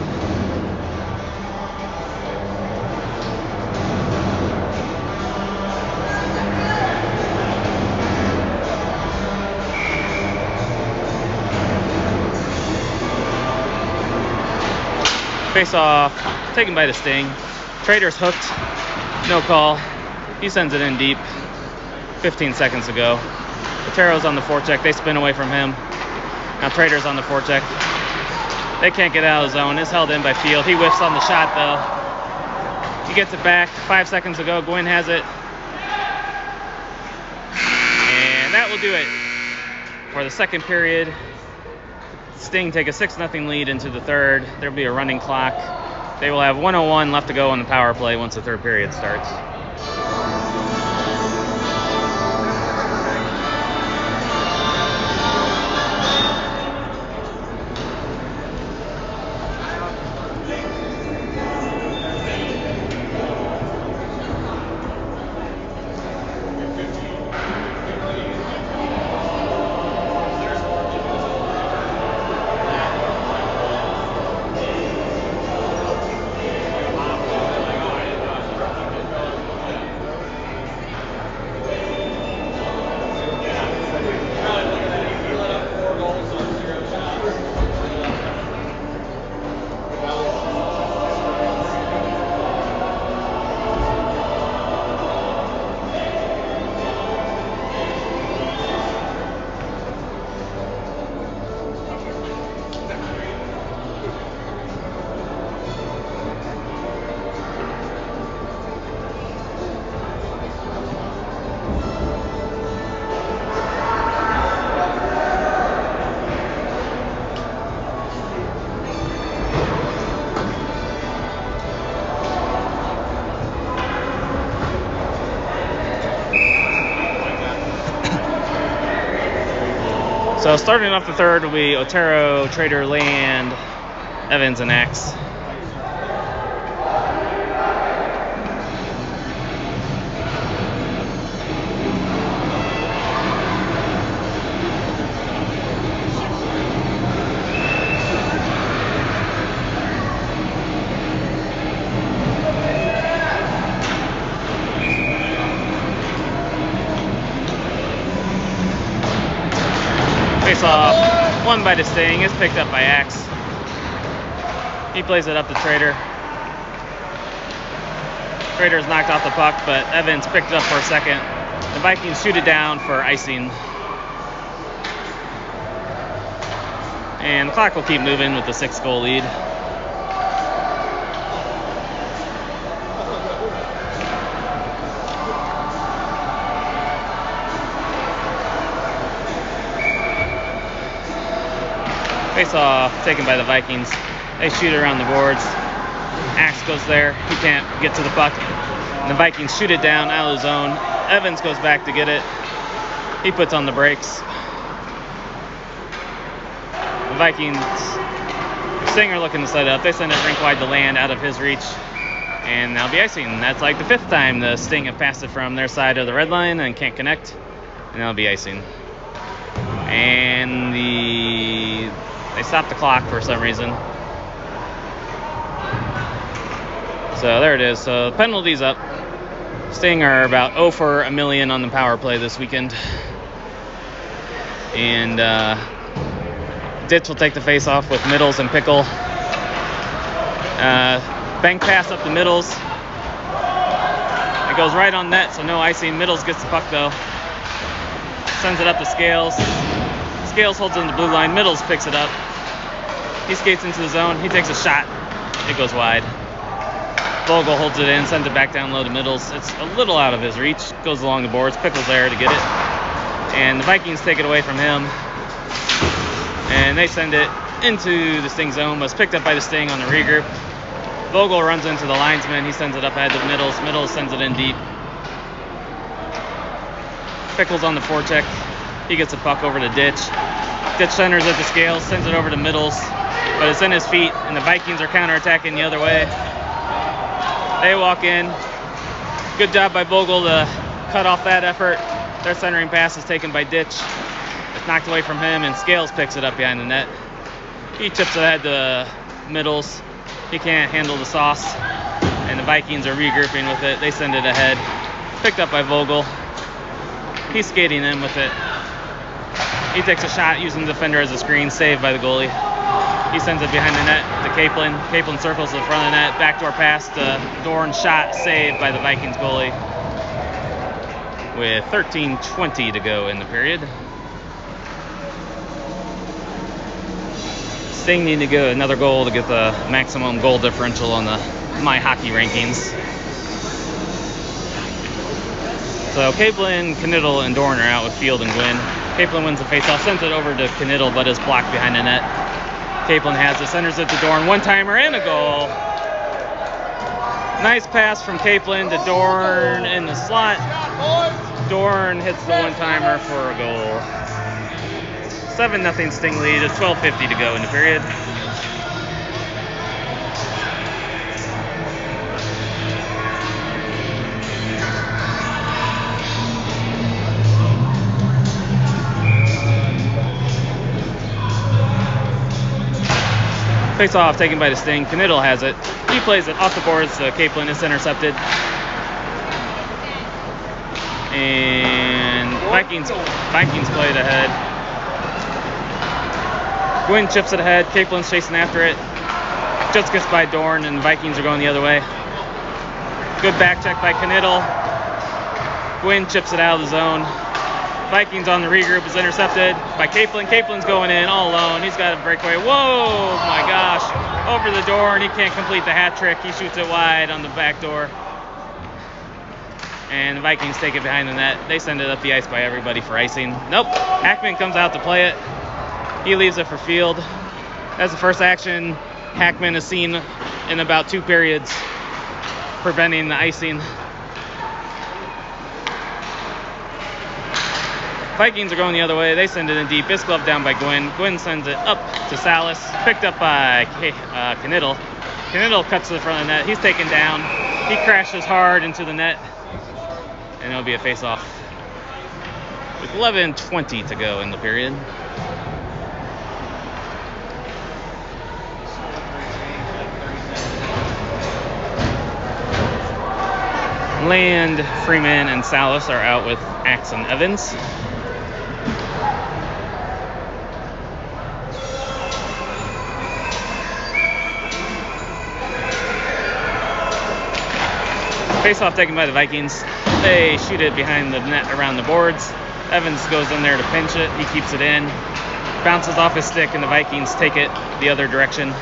[SPEAKER 1] Face off, taken by the Sting. Trader's hooked, no call. He sends it in deep 15 seconds ago. Otero's on the forecheck, they spin away from him. Now Trader's on the forecheck. They can't get out of the zone, it's held in by Field. He whiffs on the shot though. He gets it back 5 seconds ago, Gwynn has it. And that will do it for the second period. Sting take a 6-0 lead into the third. There'll be a running clock. They will have 1:01 left to go on the power play once the third period starts. So starting off the third will be Otero, Trader, Land, Evans, and Axe. Face off, won by the Sting, it's picked up by Axe. He plays it up to Trader. Trader's knocked off the puck, but Evans picked it up for a second. The Vikings shoot it down for icing. And the clock will keep moving with the 6-goal lead. Face off, taken by the Vikings. They shoot it around the boards. Axe goes there. He can't get to the puck. And the Vikings shoot it down out of the zone. Evans goes back to get it. He puts on the brakes. The Vikings, Sting are looking to set it up. They send it rink wide to Land out of his reach. And that'll be icing. That's like the 5th time the Sting have passed it from their side of the red line and can't connect. And that'll be icing. And they stopped the clock for some reason. So there it is. So the penalty's up. Sting are about 0 for a million on the power play this weekend. And Ditch will take the face off with Middles and Pickle. Bank pass up the Middles. It goes right on net, so no icing. Middles gets the puck though. Sends it up to Scales. Scales holds it in the blue line. Middles picks it up. He skates into the zone. He takes a shot. It goes wide. Vogel holds it in, sends it back down low to Middles. It's a little out of his reach. Goes along the boards. Pickle's there to get it. And the Vikings take it away from him. And they send it into the Sting zone. Was picked up by the Sting on the regroup. Vogel runs into the linesman. He sends it up ahead to Middles. Middles sends it in deep. Pickle's on the forecheck. He gets the puck over to Ditch. Ditch centers at the Scales, sends it over to Middles, but it's in his feet, and the Vikings are counterattacking the other way. They walk in. Good job by Vogel to cut off that effort. Their centering pass is taken by Ditch. It's knocked away from him, and Scales picks it up behind the net. He chips it ahead to Middles. He can't handle the sauce, and the Vikings are regrouping with it. They send it ahead. Picked up by Vogel. He's skating in with it. He takes a shot using the defender as a screen, saved by the goalie. He sends it behind the net to Kaplan. Kaplan circles to the front of the net. Backdoor pass to Dorn. Shot saved by the Vikings goalie with 13:20 to go in the period. Sting need to get another goal to get the maximum goal differential on the My Hockey rankings. So Kaplan, Kniddle, and Dorn are out with Field and Gwynn. Kaplan wins the faceoff, sends it over to Kniddle, but is blocked behind the net. Kaplan has it, centers it to Dorn, one-timer and a goal. Nice pass from Kaplan to Dorn in the slot. Dorn hits the one-timer for a goal. 7-0 Sting lead, with 12:50 to go in the period. Face off taken by the Sting. Kniddle has it. He plays it off the boards. Kaplan is intercepted. And Vikings play it ahead. Gwynn chips it ahead. Kaplan's chasing after it. Just gets by Dorn, and the Vikings are going the other way. Good back check by Kniddle. Gwynn chips it out of the zone. Vikings on the regroup is intercepted by Kaplan. Kaplan's going in all alone. He's got a breakaway. Whoa, my gosh. Over the door, and he can't complete the hat trick. He shoots it wide on the back door. And the Vikings take it behind the net. They send it up the ice by everybody for icing. Nope. Hackman comes out to play it. He leaves it for Field. That's the first action Hackman has seen in about 2 periods, preventing the icing. Vikings are going the other way. They send it in deep. It's gloved down by Gwynn. Gwynn sends it up to Salas. Picked up by Kniddle. Kniddle cuts to the front of the net. He's taken down. He crashes hard into the net. And it'll be a face-off with 11:20 to go in the period. Land, Freeman, and Salas are out with Axe and Evans. Face-off taken by the Vikings. They shoot it behind the net around the boards. Evans goes in there to pinch it. He keeps it in. Bounces off his stick, and the Vikings take it the other direction.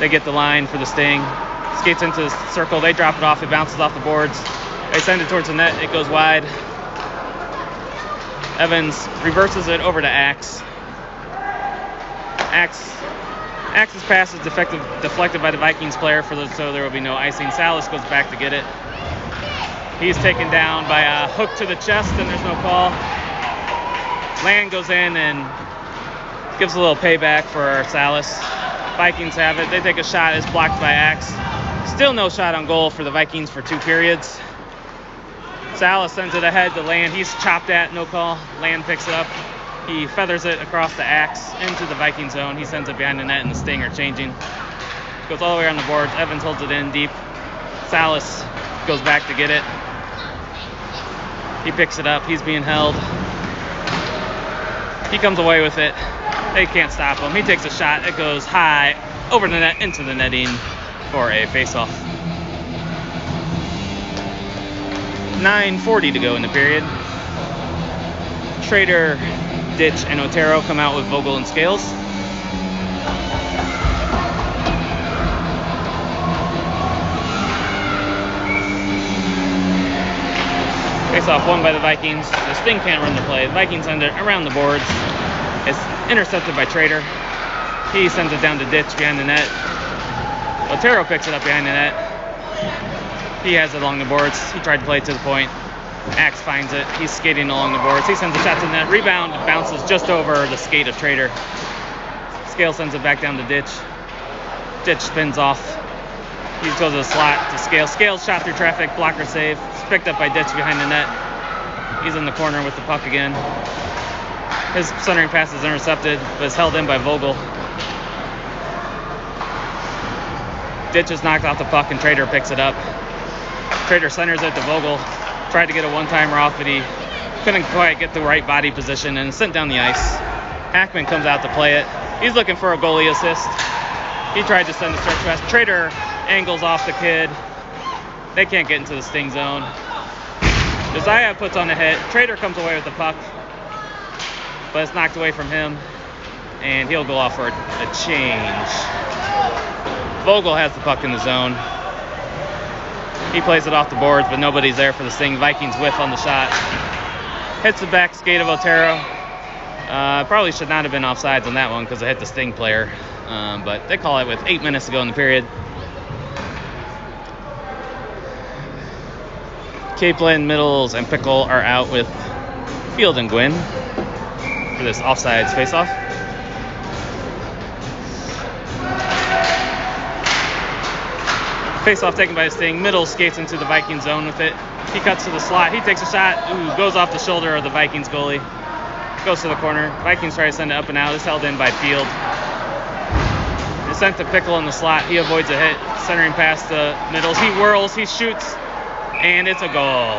[SPEAKER 1] They get the line for the Sting. Skates into the circle. They drop it off. It bounces off the boards. They send it towards the net. It goes wide. Evans reverses it over to Axe. Axe's pass is deflected by the Vikings player, so there will be no icing. Salas goes back to get it. He's taken down by a hook to the chest, and there's no call. Land goes in and gives a little payback for Salas. Vikings have it. They take a shot. It's blocked by Axe. Still no shot on goal for the Vikings for 2 periods. Salas sends it ahead to Land. He's chopped at, no call. Land picks it up. He feathers it across the Axe into the Viking zone. He sends it behind the net, and the Sting are changing. Goes all the way on the boards. Evans holds it in deep. Salas goes back to get it. He picks it up. He's being held. He comes away with it. They can't stop him. He takes a shot. It goes high over the net into the netting for a face-off. 9:40 to go in the period. Trader, Ditch, and Otero come out with Vogel and Scales. Face-off won by the Vikings. The Sting can't run the play. The Vikings send it around the boards. It's intercepted by Trader. He sends it down to Ditch behind the net. Otero picks it up behind the net. He has it along the boards. He tried to play it to the point. Axe finds it. He's skating along the boards. He sends a shot to the net. Rebound bounces just over the skate of Trader. Scale sends it back down to Ditch. Ditch spins off. He goes to the slot to Scale. Scale's shot through traffic. Blocker save. It's picked up by Ditch behind the net. He's in the corner with the puck again. His centering pass is intercepted, but is held in by Vogel. Ditch is knocked off the puck, and Trader picks it up. Trader centers it to Vogel. Tried to get a one-timer off, but he couldn't quite get the right body position and sent down the ice. Hackman comes out to play it. He's looking for a goalie assist. He tried to send a stretch pass. Trader angles off the kid. They can't get into the sting zone. Josiah puts on a hit. Trader comes away with the puck, but it's knocked away from him, and he'll go off for a change. Vogel has the puck in the zone. He plays it off the boards, but nobody's there for the sting. Vikings whiff on the shot. Hits the back skate of Otero. Probably should not have been offsides on that one because it hit the sting player. But they call it with 8 minutes to go in the period. Capelin, Middles, and Pickle are out with Field and Gwynn for this offsides faceoff. Faceoff taken by the Sting. Middle skates into the Viking zone with it. He cuts to the slot. He takes a shot. Ooh, goes off the shoulder of the Vikings goalie. Goes to the corner. Vikings try to send it up and out. It's held in by Field. It's sent to Pickle in the slot. He avoids a hit. Centering past the Middles. He whirls. He shoots. And it's a goal.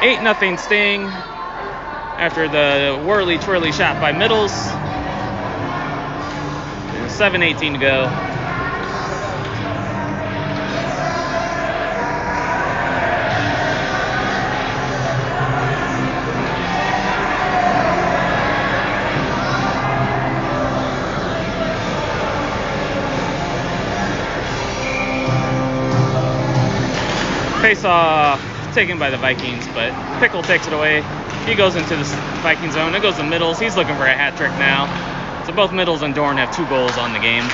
[SPEAKER 1] 8-0 Sting after the whirly-twirly shot by Middles. 7:18 to go. Face-off taken by the Vikings, but Pickle takes it away. He goes into the Viking zone. It goes to Middles. He's looking for a hat trick now. So both Middles and Dorn have 2 goals on the game.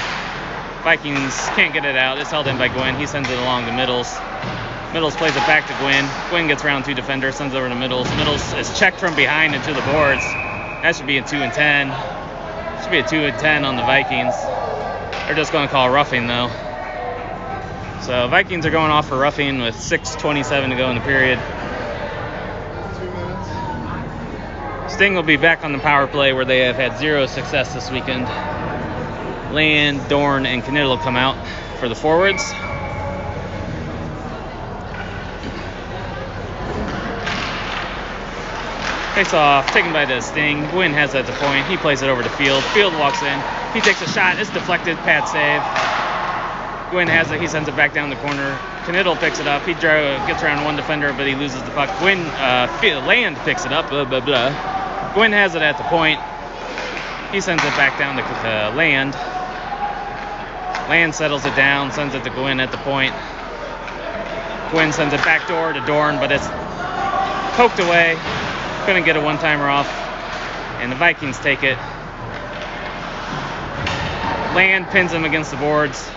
[SPEAKER 1] Vikings can't get it out. It's held in by Gwynn. He sends it along to Middles. Middles plays it back to Gwynn. Gwynn gets around 2 defenders, sends it over to Middles. Middles is checked from behind into the boards. That should be a 2-10. Should be a 2-10 on the Vikings. They're just going to call roughing though. So Vikings are going off for roughing with 6:27 to go in the period.
[SPEAKER 2] 2 minutes.
[SPEAKER 1] Sting will be back on the power play where they have had 0 success this weekend. Land, Dorn, and Knittel will come out for the forwards. Face off, taken by the Sting. Gwynn has it at the point. He plays it over to Field. Field walks in. He takes a shot. It's deflected. Pad save. Gwynn has it. He sends it back down the corner. Knittel picks it up. He gets around 1 defender, but he loses the puck. Land picks it up. Gwynn has it at the point. He sends it back down to Land. Land settles it down, sends it to Gwynn at the point. Gwynn sends it back door to Dorn, but it's poked away. Couldn't get a one-timer off, and the Vikings take it. Land pins him against the boards,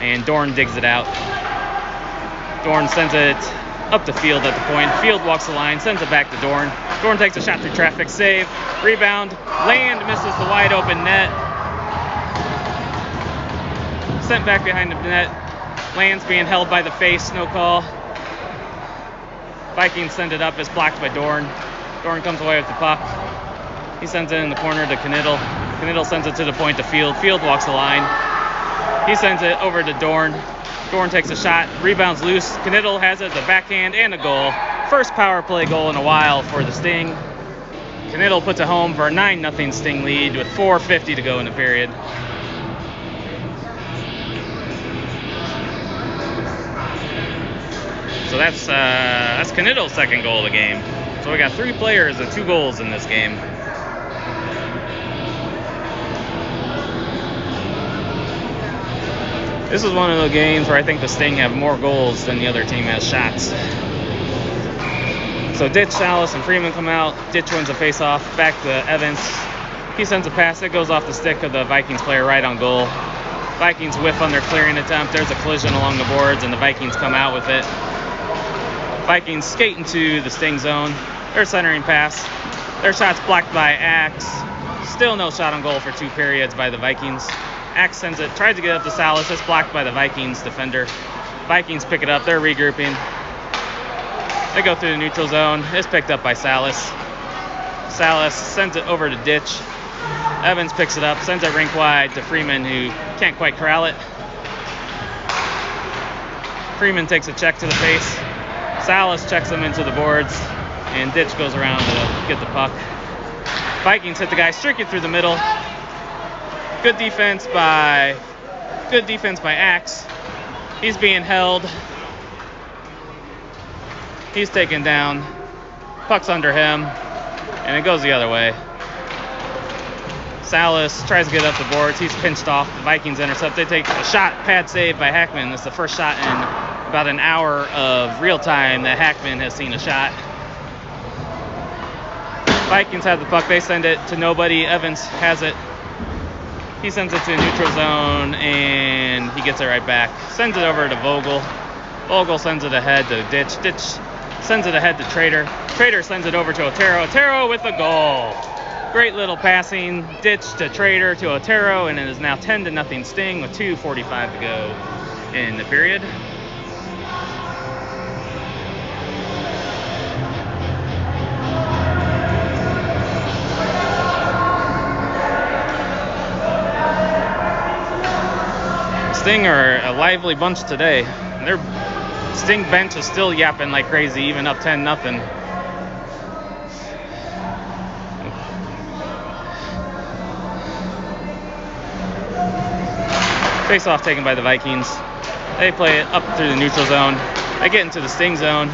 [SPEAKER 1] and Dorn digs it out. Dorn sends it up the field at the point. Field walks the line, sends it back to Dorn. Dorn takes a shot through traffic, save, rebound. Land misses the wide open net. Sent back behind the net. Land's being held by the face, no call. Vikings send it up, it's blocked by Dorn. Dorn comes away with the puck. He sends it in the corner to Knittel. Knittel sends it to the point to Field. Field walks the line. He sends it over to Dorn. Dorn takes a shot, rebounds loose. Knittel has it, the backhand, and a goal. First power play goal in a while for the Sting. Knittel puts it home for a 9-0 Sting lead with 4:50 to go in the period. So that's Knittel's second goal of the game. So we got 3 players and 2 goals in this game. This is one of the games where I think the Sting have more goals than the other team has shots. So Ditch, Salas, and Freeman come out. Ditch wins a face-off. Back to Evans. He sends a pass. It goes off the stick of the Vikings player right on goal. Vikings whiff on their clearing attempt. There's a collision along the boards, and the Vikings come out with it. Vikings skate into the Sting zone. Their centering pass. Their shot's blocked by Axe. Still no shot on goal for 2 periods by the Vikings. Axe sends it, tries to get up to Salas. It's blocked by the Vikings defender. Vikings pick it up. They're regrouping. They go through the neutral zone. It's picked up by Salas. Salas sends it over to Ditch. Evans picks it up, sends it rink wide to Freeman, who can't quite corral it. Freeman takes a check to the face. Salas checks him into the boards, and Ditch goes around to get the puck. Vikings hit the guy streaking through the middle. Good defense by Axe. He's being held. He's taken down. Puck's under him, and it goes the other way. Salas tries to get up the boards. He's pinched off. The Vikings intercept. They take a shot, pad save by Hackman. It's the first shot in about an hour of real time that Hackman has seen a shot. Vikings have the puck. They send it to nobody. Evans has it. He sends it to a neutral zone, and he gets it right back. Sends it over to Vogel. Vogel sends it ahead to Ditch. Ditch sends it ahead to Trader. Trader sends it over to Otero. Otero with a goal. Great little passing. Ditch to Trader to Otero, and it is now 10-0 Sting with 2:45 to go in the period. Sting are a lively bunch today. Their Sting bench is still yapping like crazy, even up 10-0. Face off taken by the Vikings. They play it up through the neutral zone. They get into the Sting zone.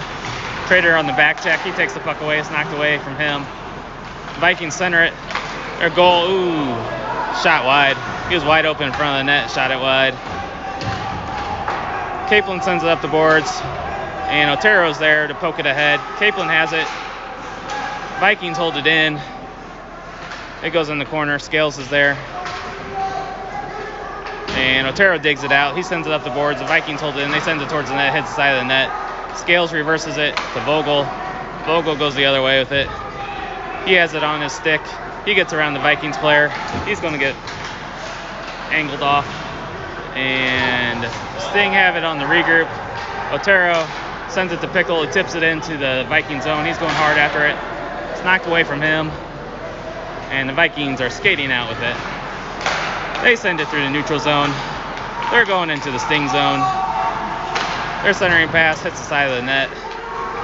[SPEAKER 1] Trader on the back check. He takes the puck away. It's knocked away from him. Vikings center it. Their goal, ooh, shot wide. He was wide open in front of the net, shot it wide. Capelin sends it up the boards, and Otero's there to poke it ahead. Capelin has it. Vikings hold it in. It goes in the corner. Scales is there. And Otero digs it out. He sends it up the boards. The Vikings hold it in. They send it towards the net, hits the side of the net. Scales reverses it to Vogel. Vogel goes the other way with it. He has it on his stick. He gets around the Vikings player. He's going to get angled off. And Sting have it on the regroup. Otero sends it to Pickle. He tips it into the Viking zone. He's going hard after it. It's knocked away from him. And the Vikings are skating out with it. They send it through the neutral zone. They're going into the Sting zone. Their centering pass hits the side of the net.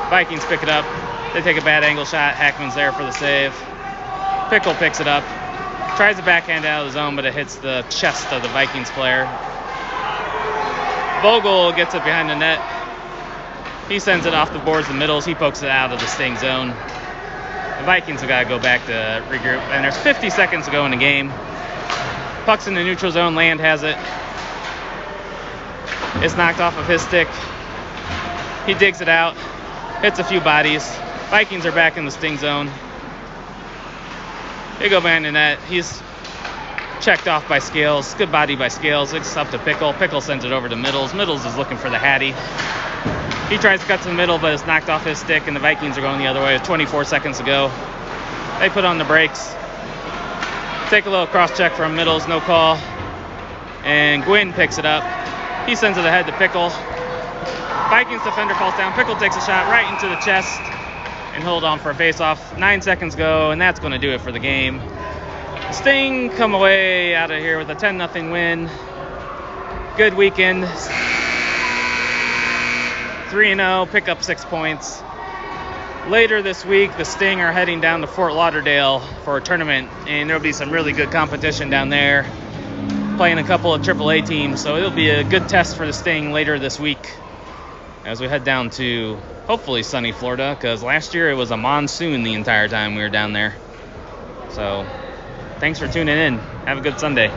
[SPEAKER 1] Vikings pick it up. They take a bad angle shot. Hackman's there for the save. Pickle picks it up. Tries to backhand out of the zone, but it hits the chest of the Vikings player. Vogel gets it behind the net. He sends it off the boards, the middles. He pokes it out of the Sting zone. The Vikings have got to go back to regroup. And there's 50 seconds to go in the game. Puck's in the neutral zone. Land has it. It's knocked off of his stick. He digs it out. Hits a few bodies. Vikings are back in the Sting zone. They go behind the net. He's checked off by Scales. Good body by Scales. It's up to Pickle. Pickle sends it over to Middles. Middles is looking for the Hattie. He tries to cut to the middle, but it's knocked off his stick, and the Vikings are going the other way with 24 seconds to go. They put on the brakes. Take a little cross-check from Middles. No call. And Gwynn picks it up. He sends it ahead to Pickle. Vikings defender falls down. Pickle takes a shot right into the chest and hold on for a face-off. 9 seconds go, and that's going to do it for the game. Sting come away out of here with a 10-0 win. Good weekend. 3-0, pick up 6 points. Later this week, the Sting are heading down to Fort Lauderdale for a tournament, and there'll be some really good competition down there, playing a couple of AAA teams, so it'll be a good test for the Sting later this week as we head down to hopefully sunny Florida, because last year it was a monsoon the entire time we were down there. So thanks for tuning in. Have a good Sunday.